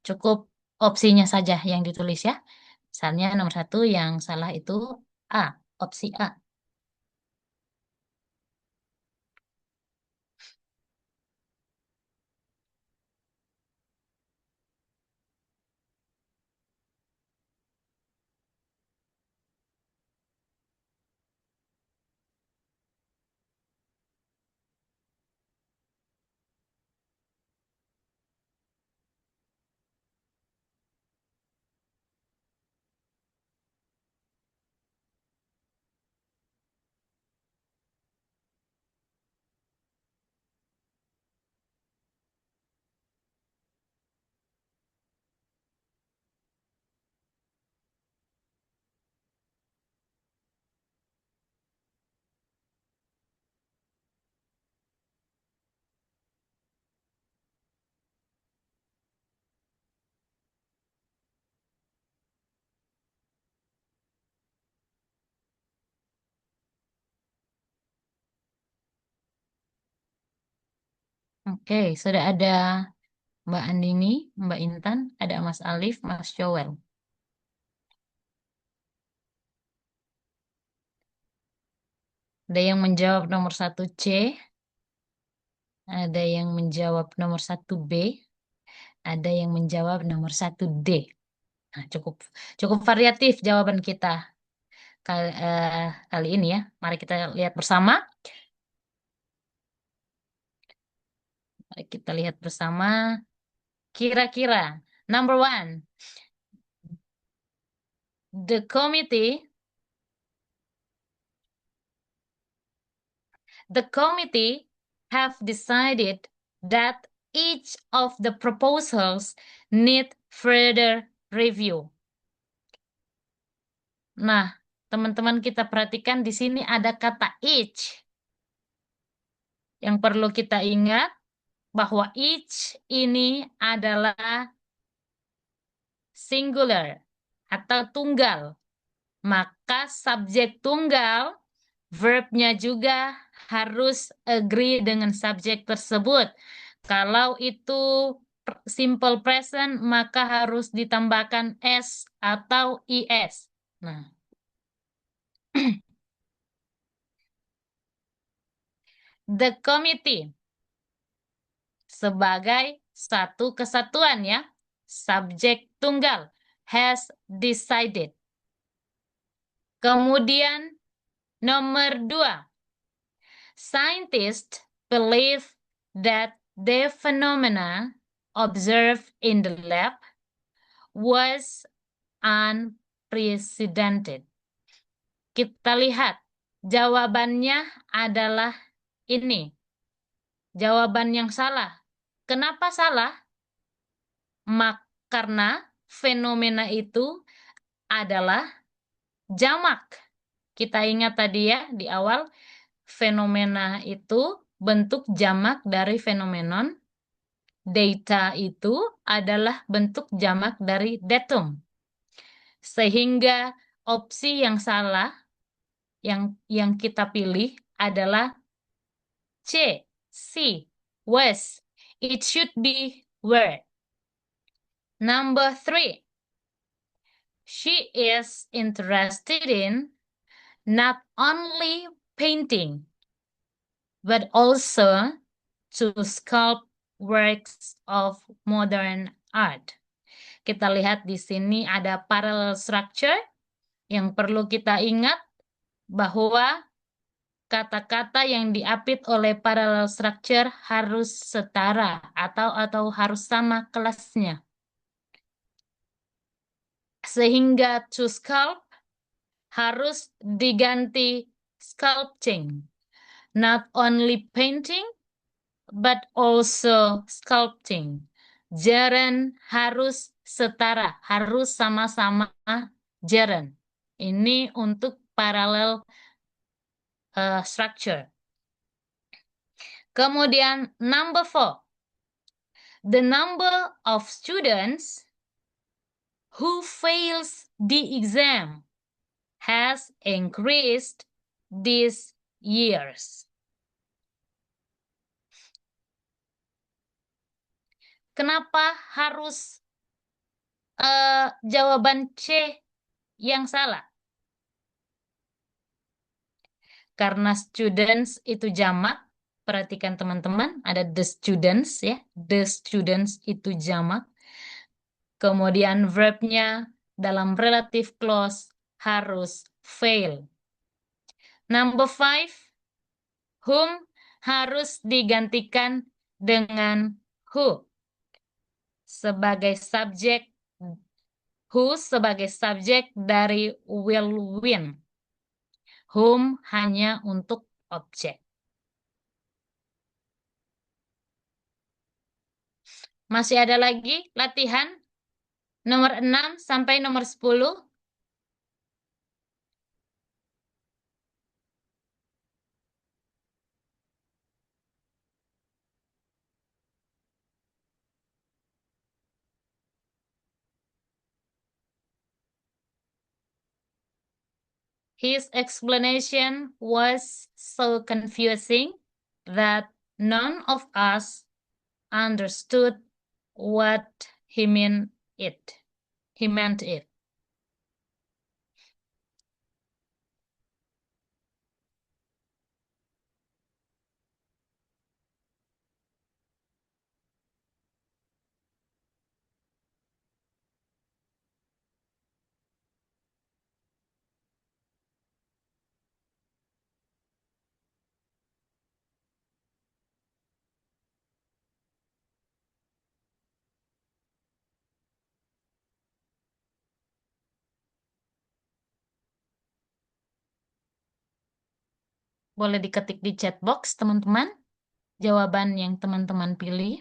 Cukup opsinya saja yang ditulis ya. Misalnya nomor 1 yang salah itu A, opsi A. Oke, sudah ada Mbak Andini, Mbak Intan, ada Mas Alif, Mas Joel. Ada yang menjawab nomor satu C, ada yang menjawab nomor satu B, ada yang menjawab nomor satu D. Nah, cukup cukup variatif jawaban kita kali ini ya. Mari kita lihat bersama. Mari kita lihat bersama. Kira-kira number one, the committee the committee have decided that each of the proposals need further review. Nah, teman-teman kita perhatikan di sini ada kata each. Yang perlu kita ingat bahwa each ini adalah singular atau tunggal. Maka subjek tunggal, verbnya juga harus agree dengan subjek tersebut. Kalau itu simple present, maka harus ditambahkan s atau is. Nah, the committee sebagai satu kesatuan ya, subjek tunggal has decided. Kemudian nomor 2, scientists believe that the phenomena observed in the lab was unprecedented. Kita lihat jawabannya adalah ini. Jawaban yang salah. Kenapa salah? Karena fenomena itu adalah jamak. Kita ingat tadi ya di awal, fenomena itu bentuk jamak dari fenomenon. Data itu adalah bentuk jamak dari datum. Sehingga opsi yang salah yang kita pilih adalah C, C, was. It should be were. Number 3. She is interested in not only painting, but also to sculpt works of modern art. Kita lihat di sini ada parallel structure yang perlu kita ingat bahwa kata-kata yang diapit oleh parallel structure harus setara atau harus sama kelasnya. Sehingga to sculpt harus diganti sculpting. Not only painting, but also sculpting. Jaren harus setara, harus sama-sama jaren. Ini untuk parallel structure. Kemudian number 4. The number of students who fails the exam has increased these years. Kenapa harus jawaban C yang salah? Karena students itu jamak. Perhatikan teman-teman, ada the students ya. The students itu jamak. Kemudian verbnya dalam relative clause harus fail. Number 5, whom harus digantikan dengan who sebagai subjek, who sebagai subjek dari will win. Whom hanya untuk objek. Masih ada lagi latihan nomor 6 sampai nomor 10. His explanation was so confusing that none of us understood what he meant it. He meant it. Boleh diketik di chat box, teman-teman, jawaban yang teman-teman pilih.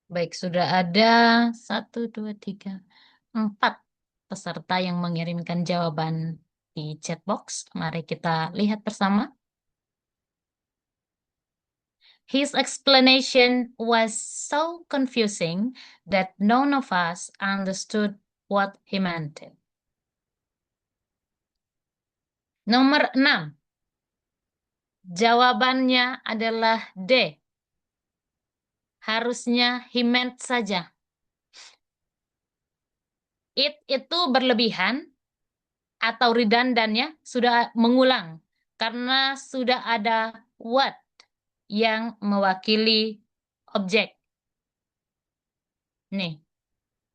Baik, sudah ada 1, 2, 3, 4 peserta yang mengirimkan jawaban di chat box. Mari kita lihat bersama. His explanation was so confusing that none of us understood what he meant. Nomor 6. Jawabannya adalah D. Harusnya he meant saja. It itu berlebihan atau redundannya sudah mengulang karena sudah ada what yang mewakili objek. Nih,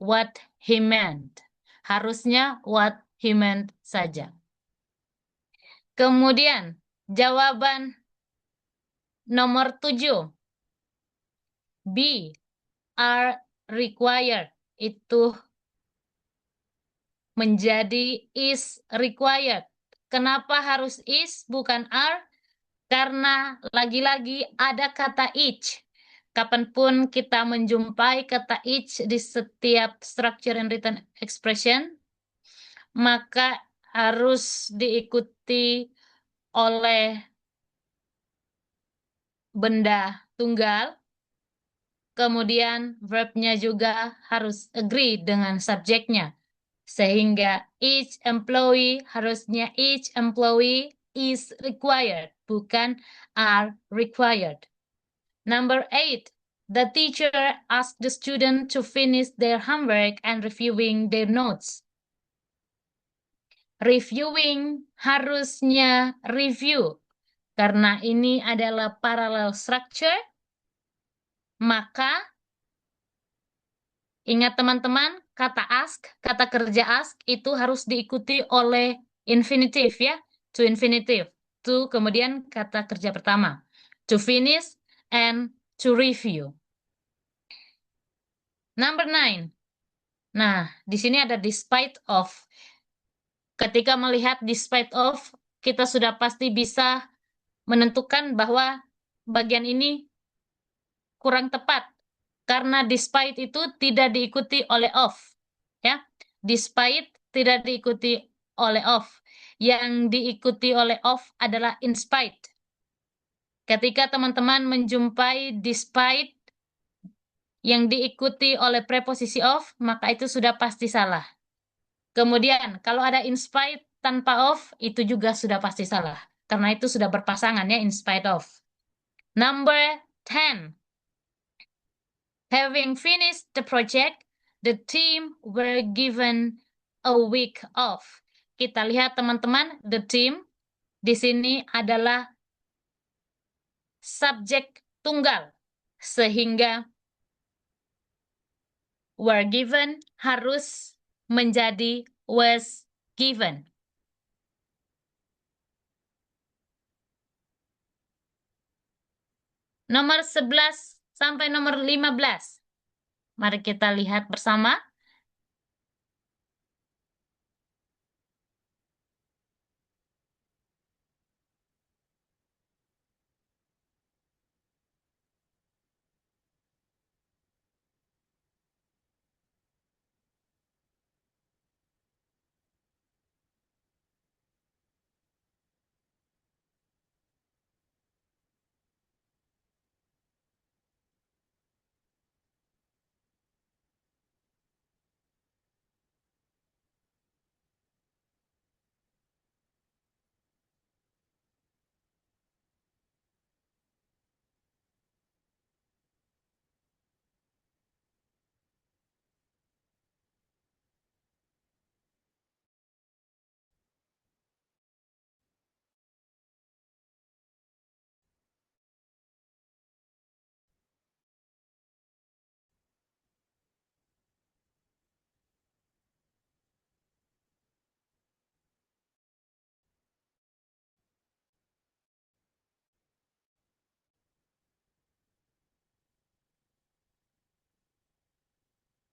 what he meant. Harusnya what he meant saja. Kemudian, jawaban nomor 7. B, are required. Itu menjadi is required. Kenapa harus is bukan are? Karena lagi-lagi ada kata each. Kapanpun kita menjumpai kata each di setiap structure and written expression, maka harus diikuti oleh benda tunggal. Kemudian verbnya juga harus agree dengan subjeknya. Sehingga each employee harusnya each employee is required, bukan are required. Number 8, the teacher asked the student to finish their homework and reviewing their notes. Reviewing harusnya review. Karena ini adalah parallel structure, maka ingat teman-teman, kata ask, kata kerja ask itu harus diikuti oleh infinitive ya, to infinitive. To kemudian kata kerja pertama, to finish and to review. Number 9. Nah, di sini ada despite of. Ketika melihat despite of, kita sudah pasti bisa menentukan bahwa bagian ini kurang tepat karena despite itu tidak diikuti oleh of. Ya, despite tidak diikuti oleh of. Yang diikuti oleh of adalah in spite. Ketika teman-teman menjumpai despite yang diikuti oleh preposisi of, maka itu sudah pasti salah. Kemudian, kalau ada in spite tanpa of, itu juga sudah pasti salah. Karena itu sudah berpasangan ya, in spite of. Number 10. Having finished the project, the team were given a week off. Kita lihat teman-teman, the team di sini adalah subjek tunggal. Sehingga were given harus menjadi was given. Nomor 11 sampai nomor 15. Mari kita lihat bersama.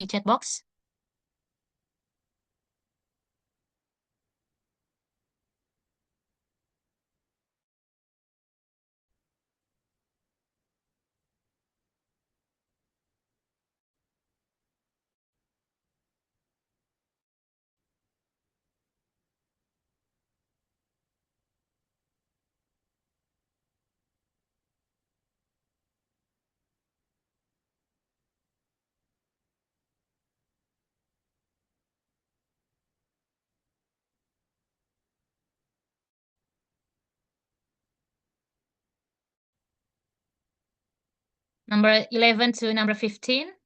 Di chat box. Number 11 to number 15.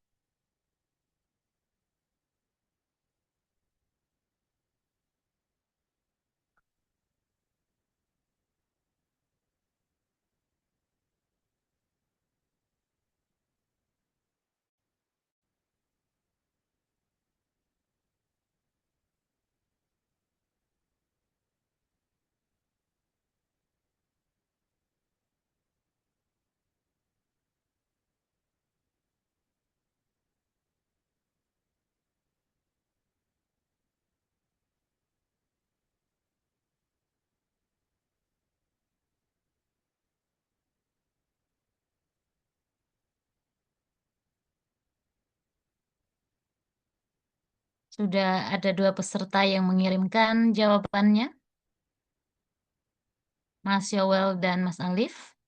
Sudah ada dua peserta yang mengirimkan jawabannya, Mas Yowel dan Mas Alif.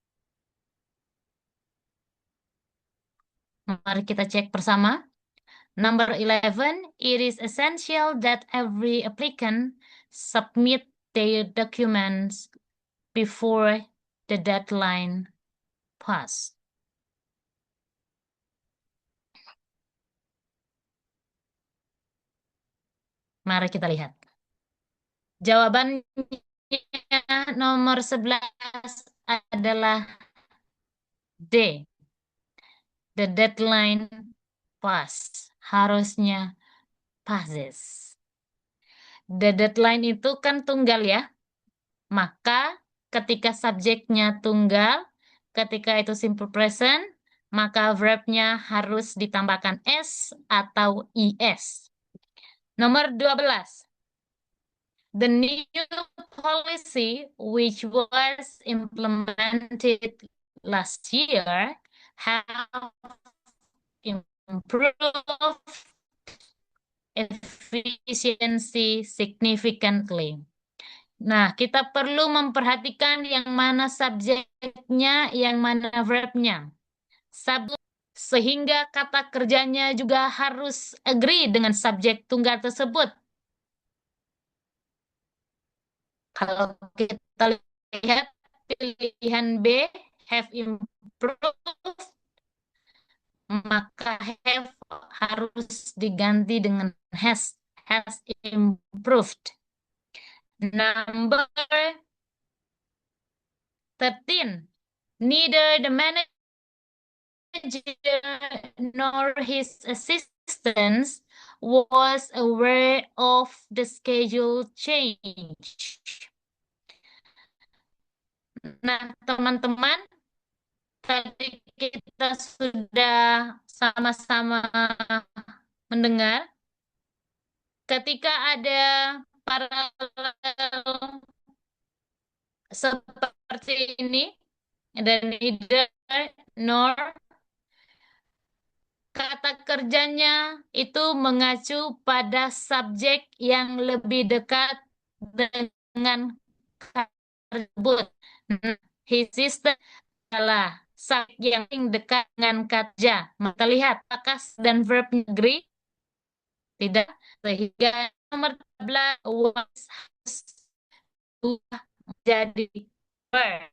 Mari kita cek bersama. Number 11, it is essential that every applicant submit their documents before the deadline pass. Mari kita lihat. Jawabannya nomor 11 adalah D. The deadline pass. Harusnya passes. The deadline itu kan tunggal ya. Maka ketika subjeknya tunggal, ketika itu simple present, maka verbnya harus ditambahkan S atau IS. Nomor 12. The new policy, which was implemented last year, have improved efficiency significantly. Nah, kita perlu memperhatikan yang mana subjeknya, yang mana verbnya. Sehingga kata kerjanya juga harus agree dengan subjek tunggal tersebut. Kalau kita lihat pilihan B, have improved, maka have harus diganti dengan has improved. Number 13, neither the manager nor his assistants was aware of the schedule change. Nah, teman-teman, tadi kita sudah sama-sama mendengar ketika ada paralel seperti ini dan neither nor, kata kerjanya itu mengacu pada subjek yang lebih dekat dengan kata tersebut. His sister adalah subjek yang dekat dengan kata. Maka lihat apakah dan verb agree? Tidak. Sehingga nomor 13 was jadi verb.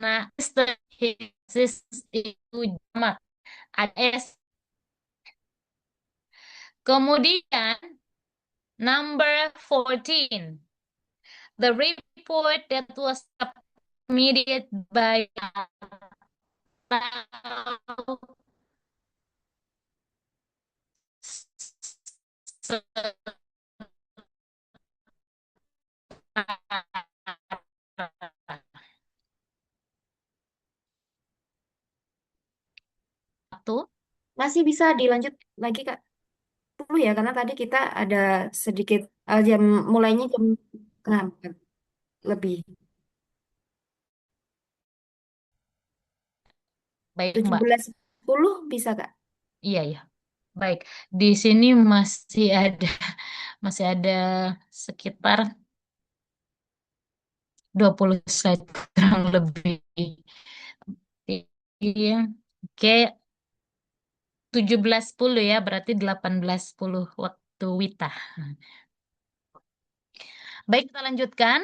Nah, sister, his sister itu jamak. Ada S. Kemudian number 14. The report that was submitted by satu. Masih bisa dilanjut lagi, Kak. 10 ya, karena tadi kita ada sedikit jam mulainya jam setengah 4 lebih. Baik, tujuh Mbak. belas 10 bisa, Kak? Iya, ya. Baik. Di sini masih ada sekitar 20 slide kurang lebih. Iya. Oke, 17.10 ya, berarti 18.10 waktu Wita. Baik, kita lanjutkan.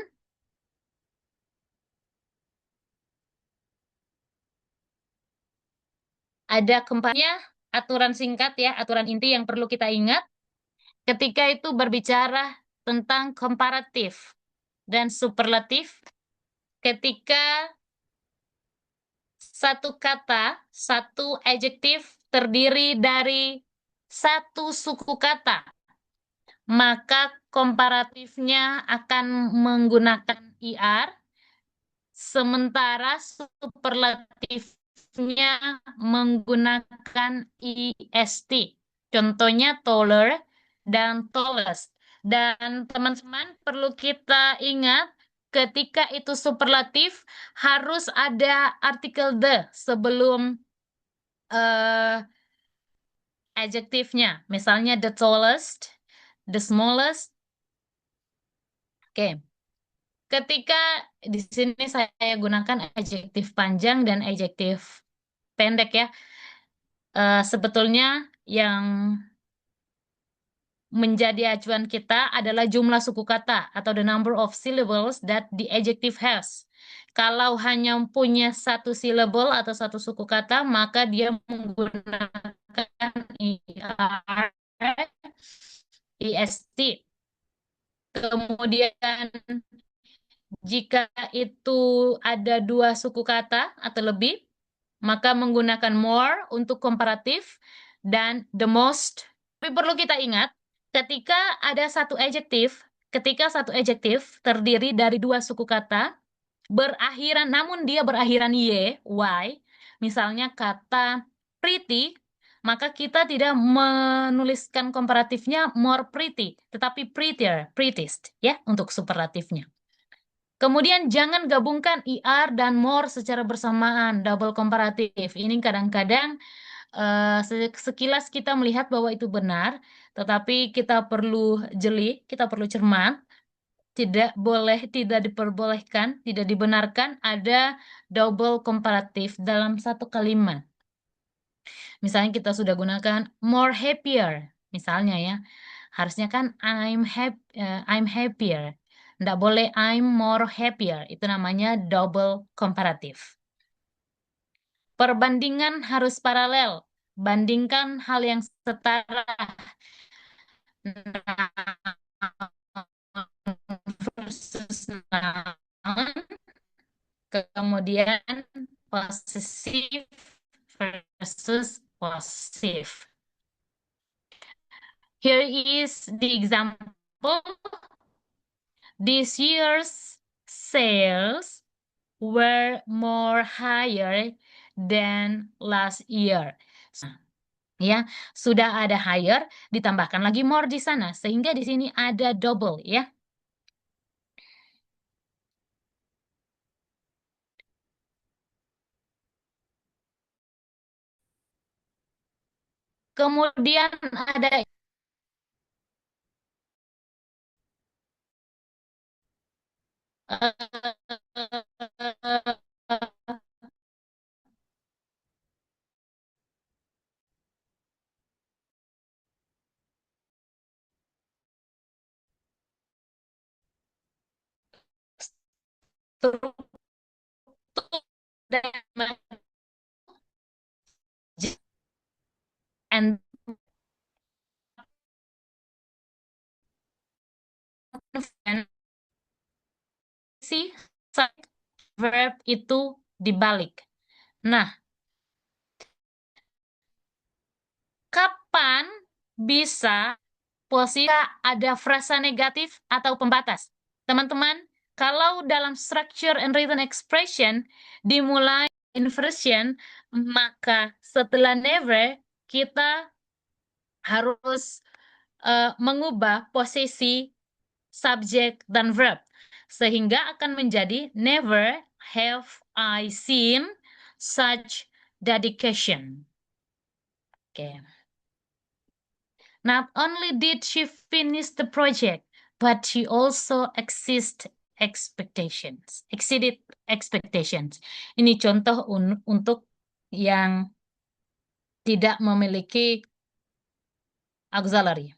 Ada keempatnya aturan singkat ya, aturan inti yang perlu kita ingat ketika itu berbicara tentang komparatif dan superlatif. Ketika satu kata, satu adjektif terdiri dari satu suku kata, maka komparatifnya akan menggunakan IR, sementara superlatifnya menggunakan IST. Contohnya taller dan tallest. Dan teman-teman perlu kita ingat ketika itu superlatif harus ada artikel the sebelum adjektifnya. Misalnya the tallest, the smallest. Oke. Ketika di sini saya gunakan adjektif panjang dan adjektif pendek ya. Sebetulnya yang menjadi acuan kita adalah jumlah suku kata atau the number of syllables that the adjective has. Kalau hanya punya satu syllable atau satu suku kata, maka dia menggunakan ER, EST. Kemudian jika itu ada dua suku kata atau lebih, maka menggunakan more untuk komparatif dan the most. Tapi perlu kita ingat, ketika ada ketika satu adjektif terdiri dari dua suku kata, namun dia berakhiran y, misalnya kata pretty, maka kita tidak menuliskan komparatifnya more pretty, tetapi prettier, prettiest, ya, untuk superlatifnya. Kemudian jangan gabungkan ER dan more secara bersamaan, double komparatif. Ini kadang-kadang sekilas kita melihat bahwa itu benar, tetapi kita perlu jeli, kita perlu cermat, tidak boleh, tidak diperbolehkan, tidak dibenarkan ada double komparatif dalam satu kalimat. Misalnya kita sudah gunakan more happier, misalnya ya, harusnya kan I'm happier. Nggak boleh I'm more happier, itu namanya double komparatif. Perbandingan harus paralel, bandingkan hal yang setara. Versus noun, kemudian possessive versus possessive. Here is the example. This year's sales were more higher than last year. Ya, sudah ada higher, ditambahkan lagi more di sana, sehingga di sini ada double, ya. Kemudian ada struktur and si verb itu dibalik. Nah, kapan bisa posisi ada frasa negatif atau pembatas? Teman-teman, kalau dalam structure and written expression dimulai inversion, maka setelah never kita harus mengubah posisi subjek dan verb sehingga akan menjadi never have I seen such dedication. Oke. Not only did she finish the project, but she also exceeded expectations. Ini contoh untuk yang tidak memiliki auxiliary,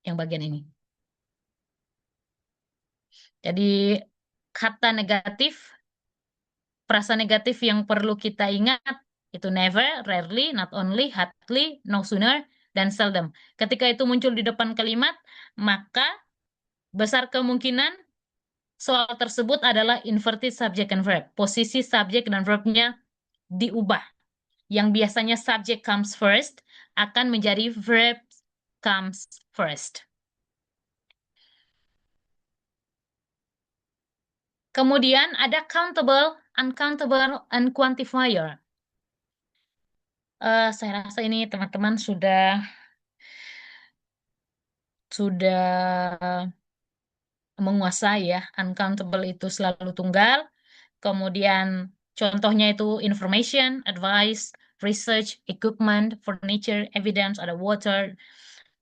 yang bagian ini. Jadi kata negatif, frasa negatif yang perlu kita ingat itu never, rarely, not only, hardly, no sooner, dan seldom. Ketika itu muncul di depan kalimat, maka besar kemungkinan soal tersebut adalah inverted subject and verb. Posisi subjek dan verbnya diubah. Yang biasanya subject comes first akan menjadi verb comes first. Kemudian ada countable, uncountable, and quantifier. Saya rasa ini teman-teman sudah menguasai ya. Uncountable itu selalu tunggal. Kemudian contohnya itu information, advice, research, equipment, furniture, evidence, ada water.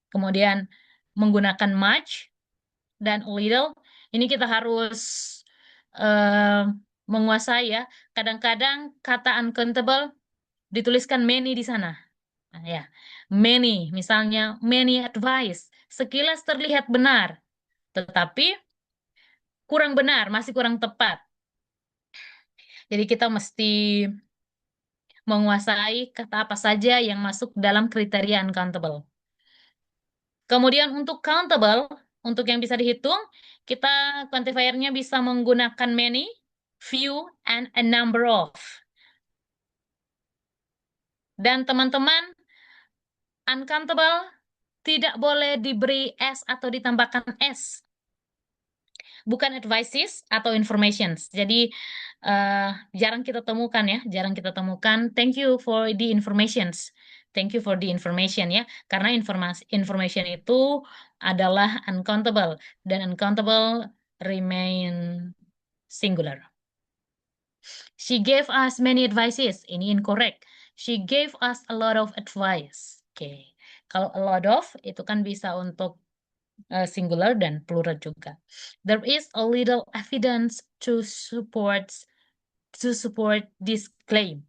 Kemudian menggunakan much dan little. Ini kita harus eh, menguasai ya. Kadang-kadang kata uncountable dituliskan many di sana. Nah, ya, many, misalnya many advice. Sekilas terlihat benar, tetapi kurang benar, masih kurang tepat. Jadi kita mesti menguasai kata apa saja yang masuk dalam kriteria uncountable. Kemudian untuk countable, untuk yang bisa dihitung, kita quantifiernya bisa menggunakan many, few, and a number of. Dan teman-teman, uncountable tidak boleh diberi S atau ditambahkan S. Bukan advices atau informations. Jadi jarang kita temukan ya, jarang kita temukan. Thank you for the informations. Thank you for the information ya. Karena information itu adalah uncountable dan uncountable remain singular. She gave us many advices. Ini incorrect. She gave us a lot of advice. Oke. Kalau a lot of itu kan bisa untuk singular dan plural juga. There is a little evidence to support this claim.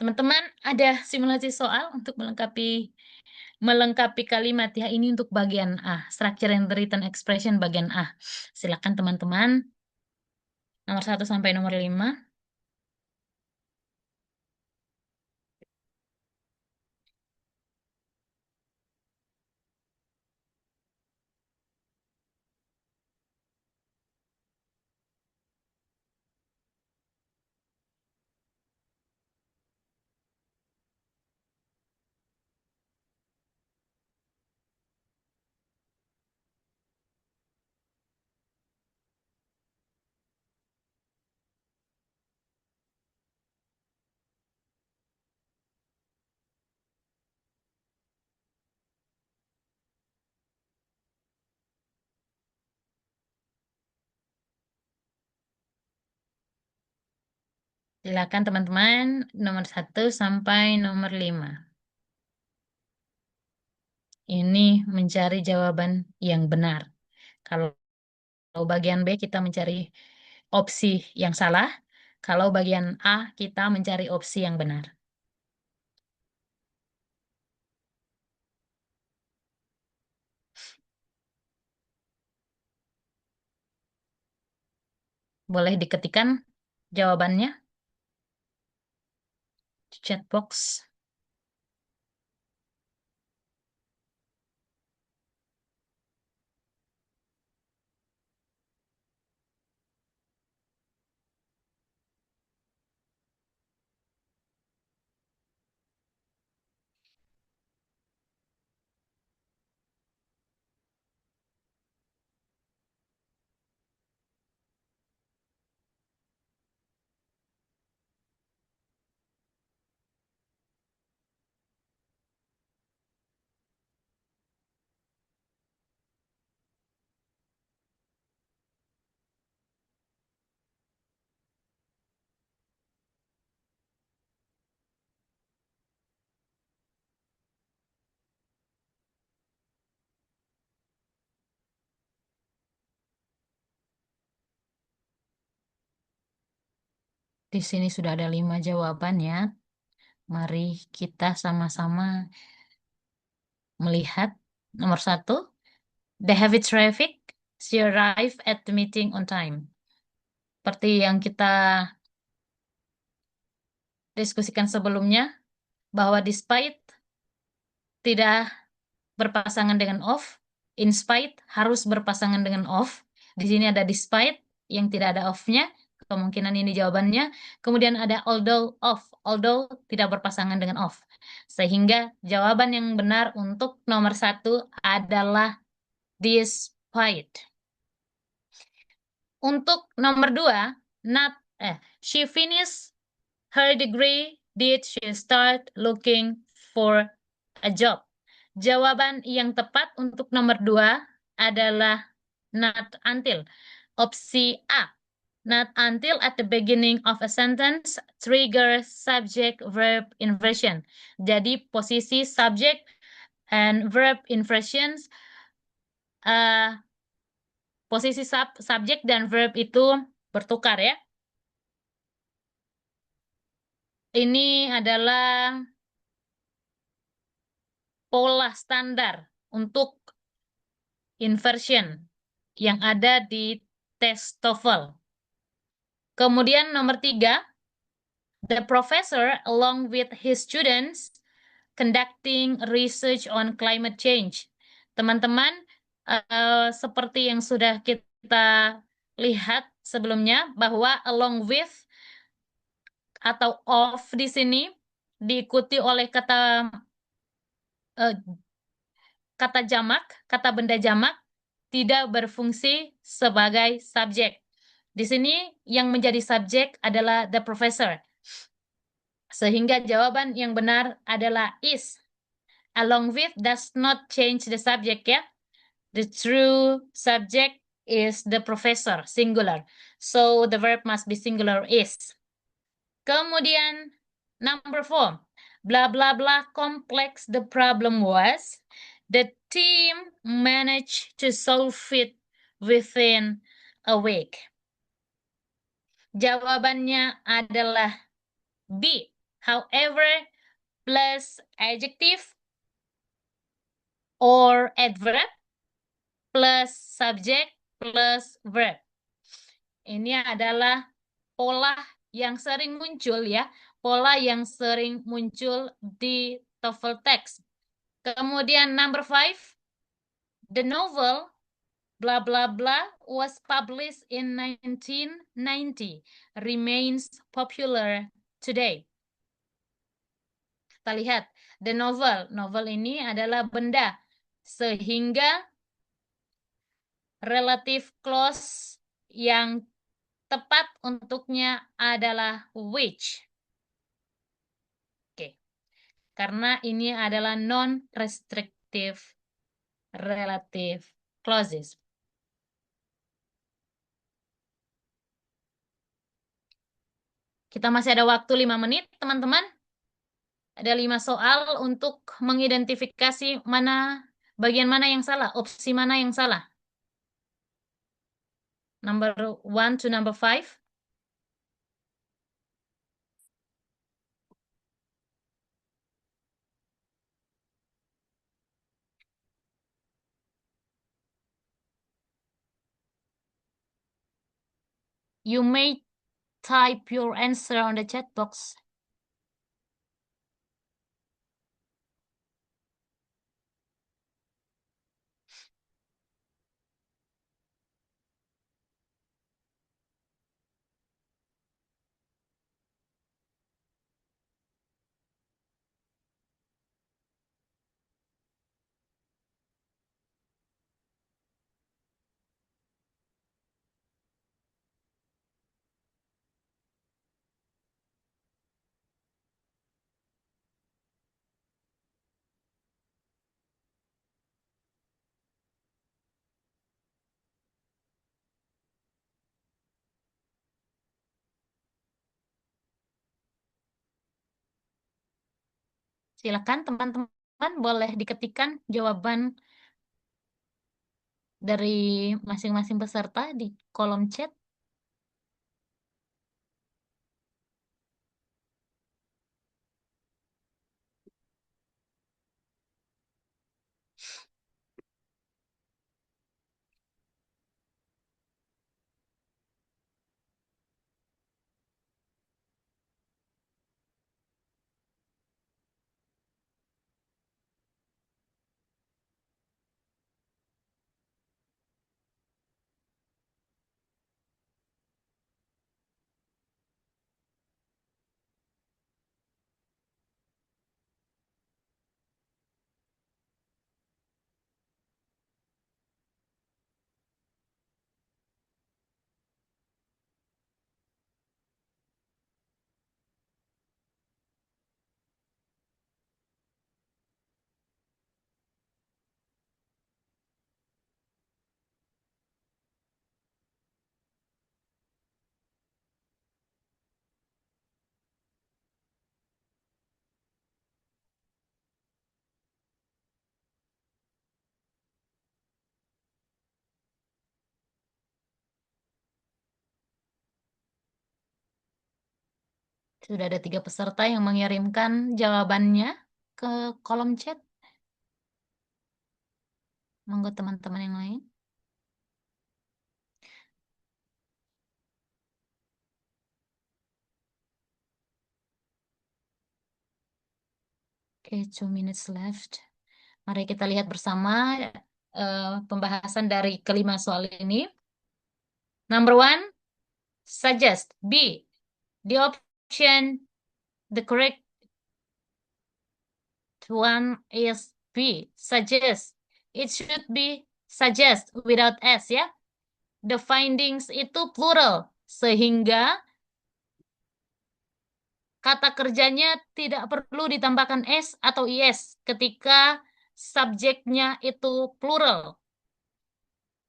Teman-teman, ada simulasi soal untuk melengkapi kalimat ya. Ini untuk bagian A, structure and written expression bagian A. Silakan teman-teman, nomor 1 sampai nomor 5. Silakan teman-teman, nomor 1 sampai nomor 5. Ini mencari jawaban yang benar. Kalau bagian B kita mencari opsi yang salah. Kalau bagian A kita mencari opsi yang benar. Boleh diketikkan jawabannya di chat box. Di sini sudah ada 5 jawaban ya. Mari kita sama-sama melihat. Nomor 1, the heavy traffic, she arrived at the meeting on time. Seperti yang kita diskusikan sebelumnya, bahwa despite tidak berpasangan dengan of, in spite harus berpasangan dengan of. Di sini ada despite yang tidak ada of-nya, kemungkinan ini jawabannya. Kemudian ada although tidak berpasangan dengan of. Sehingga jawaban yang benar untuk nomor 1 adalah despite. Untuk nomor 2, she finished her degree, did she start looking for a job? Jawaban yang tepat untuk nomor 2 adalah not until. Opsi A. Not until at the beginning of a sentence trigger subject verb inversion. Jadi posisi subject and verb inversions, posisi subjek dan verb itu bertukar ya. Ini adalah pola standar untuk inversion yang ada di tes TOEFL. Kemudian nomor 3, the professor along with his students conducting research on climate change. Teman-teman, seperti yang sudah kita lihat sebelumnya, bahwa along with atau of di sini diikuti oleh kata jamak, kata benda jamak tidak berfungsi sebagai subjek. Di sini yang menjadi subjek adalah the professor. Sehingga jawaban yang benar adalah is. Along with does not change the subject ya. The true subject is the professor, singular. So the verb must be singular is. Kemudian number 4. Blah blah blah complex the problem was. The team managed to solve it within a week. Jawabannya adalah B. However, plus adjective or adverb plus subject plus verb. Ini adalah pola yang sering muncul ya, pola yang sering muncul di TOEFL text. Kemudian number 5, the novel blah blah blah was published in 1990, remains popular today. Kita lihat, the novel. Novel ini adalah benda. Sehingga relative clause yang tepat untuknya adalah which. Oke. Karena ini adalah non-restrictive relative clauses. Kita masih ada waktu 5 menit, teman-teman. Ada 5 soal untuk mengidentifikasi bagian mana yang salah, opsi mana yang salah. Number 1 to number 5. You may type your answer on the chat box. Silakan teman-teman boleh diketikkan jawaban dari masing-masing peserta di kolom chat. Sudah ada 3 peserta yang mengirimkan jawabannya ke kolom chat. Monggo teman-teman yang lain. Oke, 2 minutes left. Mari kita lihat bersama pembahasan dari kelima soal ini. Number 1, suggest. B. The option, the correct one is B. Suggest. It should be suggest without S ya. The findings itu plural. Sehingga kata kerjanya tidak perlu ditambahkan s atau is ketika subjeknya itu plural.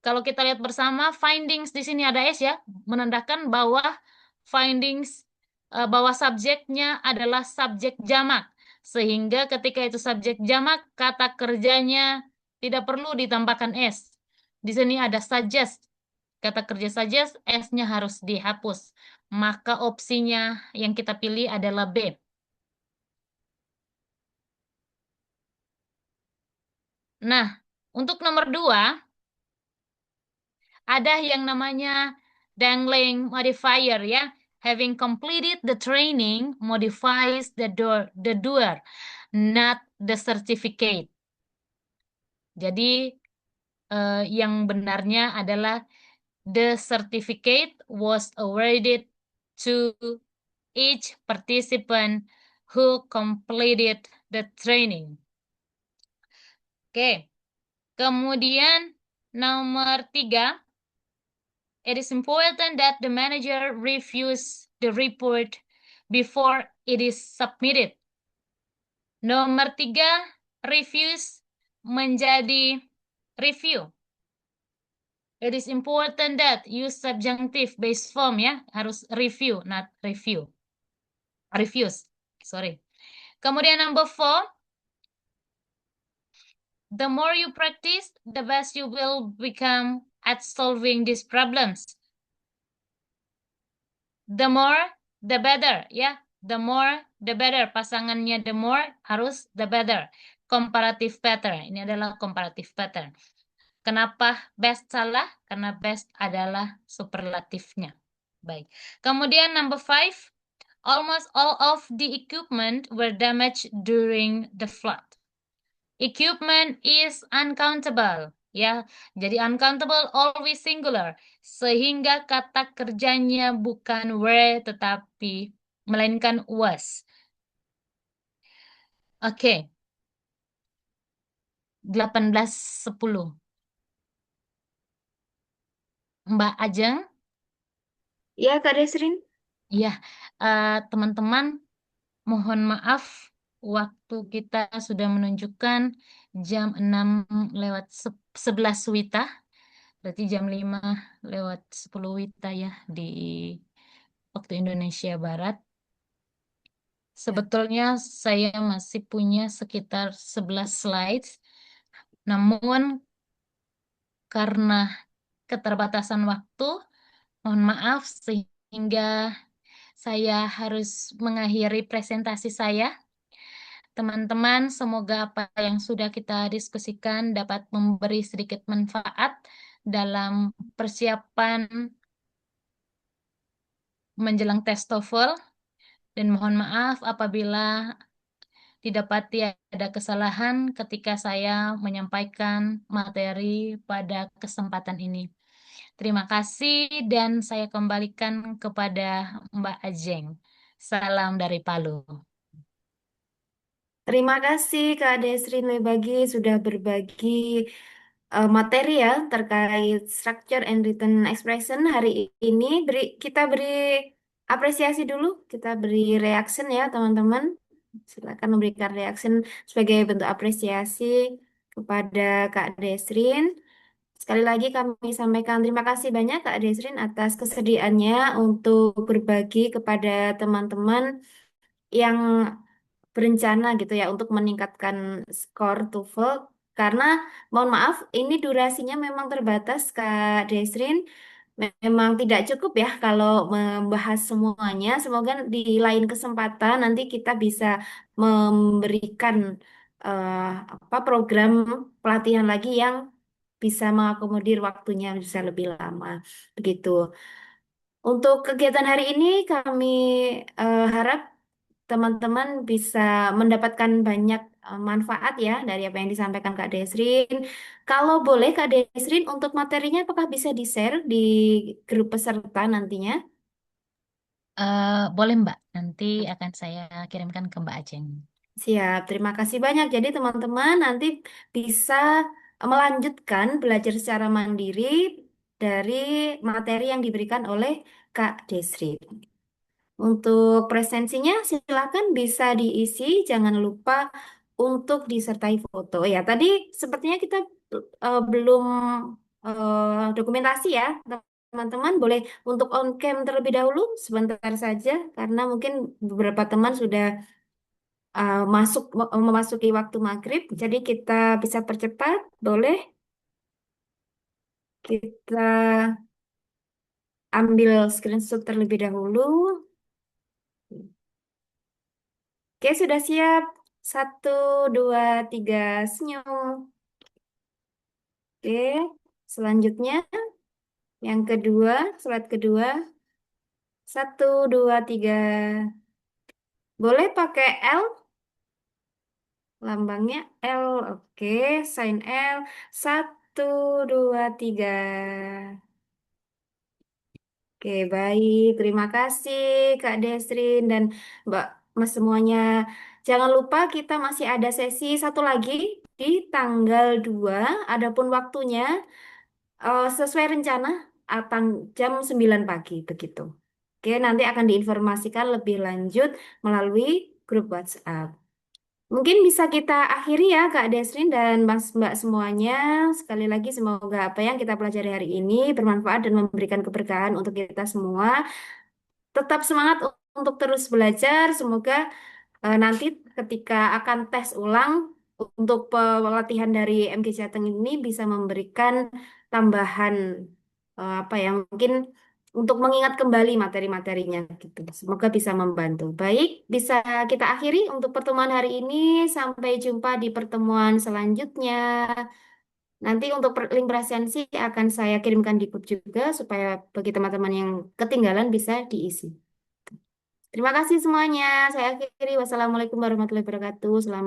Kalau kita lihat bersama, findings di sini ada S ya, menandakan bahwa findings bahwa subjeknya adalah subjek jamak. Sehingga ketika itu subjek jamak, kata kerjanya tidak perlu ditambahkan S. Di sini ada suggest. Kata kerja suggest, S-nya harus dihapus. Maka opsinya yang kita pilih adalah B. Nah, untuk nomor 2, ada yang namanya dangling modifier ya. Having completed the training modifies the doer, not the certificate. Jadi yang benarnya adalah the certificate was awarded to each participant who completed the training. Oke, kemudian nomor 3. It is important that the manager reviews the report before it is submitted. Nomor 3, reviews menjadi review. It is important that use subjunctive based form ya, harus review, not review. Reviews, sorry. Kemudian number 4, the more you practice, the best you will become at solving these problems. The more, the better, ya. The more, the better. Pasangannya the more harus the better. Comparative pattern. Ini adalah comparative pattern. Kenapa best salah? Karena best adalah superlatifnya. Baik. Kemudian number 5. Almost all of the equipment were damaged during the flood. Equipment is uncountable. Ya, jadi uncountable always singular. Sehingga kata kerjanya bukan were tetapi melainkan was. Oke, 18:10. Mbak Ajeng, Ya, Kak Desrin. ya, teman-teman, mohon maaf waktu kita sudah menunjukkan jam 6 lewat 11 Wita, berarti jam 5 lewat 10 Wita ya di waktu Indonesia Barat. Ya. Sebetulnya saya masih punya sekitar 11 slides, namun karena keterbatasan waktu, mohon maaf sehingga saya harus mengakhiri presentasi saya. Teman-teman, semoga apa yang sudah kita diskusikan dapat memberi sedikit manfaat dalam persiapan menjelang tes TOEFL, dan mohon maaf apabila didapati ada kesalahan ketika saya menyampaikan materi pada kesempatan ini. Terima kasih dan saya kembalikan kepada Mbak Ajeng. Salam dari Palu. Terima kasih Kak Desrin Lebagi sudah berbagi materi ya terkait structure and written expression hari ini. Kita beri apresiasi dulu, kita beri reaction ya teman-teman. Silakan memberikan reaction sebagai bentuk apresiasi kepada Kak Desrin. Sekali lagi kami sampaikan terima kasih banyak Kak Desrin atas kesediaannya untuk berbagi kepada teman-teman yang berencana gitu ya untuk meningkatkan skor TOEFL karena mohon maaf ini durasinya memang terbatas Kak Desrin. Memang tidak cukup ya kalau membahas semuanya. Semoga di lain kesempatan nanti kita bisa memberikan eh, apa program pelatihan lagi yang bisa mengakomodir waktunya bisa lebih lama. Begitu. Untuk kegiatan hari ini kami harap teman-teman bisa mendapatkan banyak manfaat ya dari apa yang disampaikan Kak Desrin. Kalau boleh Kak Desrin untuk materinya apakah bisa di-share di grup peserta nantinya? Boleh Mbak, nanti akan saya kirimkan ke Mbak Ajeng. Siap, terima kasih banyak. Jadi teman-teman nanti bisa melanjutkan belajar secara mandiri dari materi yang diberikan oleh Kak Desrin. Untuk presensinya silakan bisa diisi, jangan lupa untuk disertai foto. Ya, tadi sepertinya kita belum dokumentasi ya, teman-teman boleh untuk on cam terlebih dahulu sebentar saja karena mungkin beberapa teman sudah memasuki waktu maghrib, jadi kita bisa percepat, boleh kita ambil screenshot terlebih dahulu. Oke, sudah siap. Satu, dua, tiga, senyum. Oke, selanjutnya yang kedua, slide kedua. Satu, dua, tiga. Boleh pakai L, lambangnya L. Oke, sign L. Satu, dua, tiga. Oke, baik. Terima kasih Kak Desrin dan Mbak Mas semuanya. Jangan lupa kita masih ada sesi satu lagi di tanggal 2. Adapun waktunya sesuai rencana jam 9 pagi begitu. Oke, nanti akan diinformasikan lebih lanjut melalui grup WhatsApp. Mungkin bisa kita akhiri ya Kak Desrin dan Mas Mbak semuanya. Sekali lagi semoga apa yang kita pelajari hari ini bermanfaat dan memberikan keberkahan untuk kita semua. Tetap semangat untuk terus belajar. Semoga nanti ketika akan tes ulang untuk pelatihan dari MG Jateng ini bisa memberikan tambahan apa ya mungkin untuk mengingat kembali materi-materinya gitu. Semoga bisa membantu. Baik, bisa kita akhiri untuk pertemuan hari ini. Sampai jumpa di pertemuan selanjutnya. Nanti untuk link presensi akan saya kirimkan di grup juga supaya bagi teman-teman yang ketinggalan bisa diisi. Terima kasih semuanya. Saya akhiri. Wassalamualaikum warahmatullahi wabarakatuh. Selamat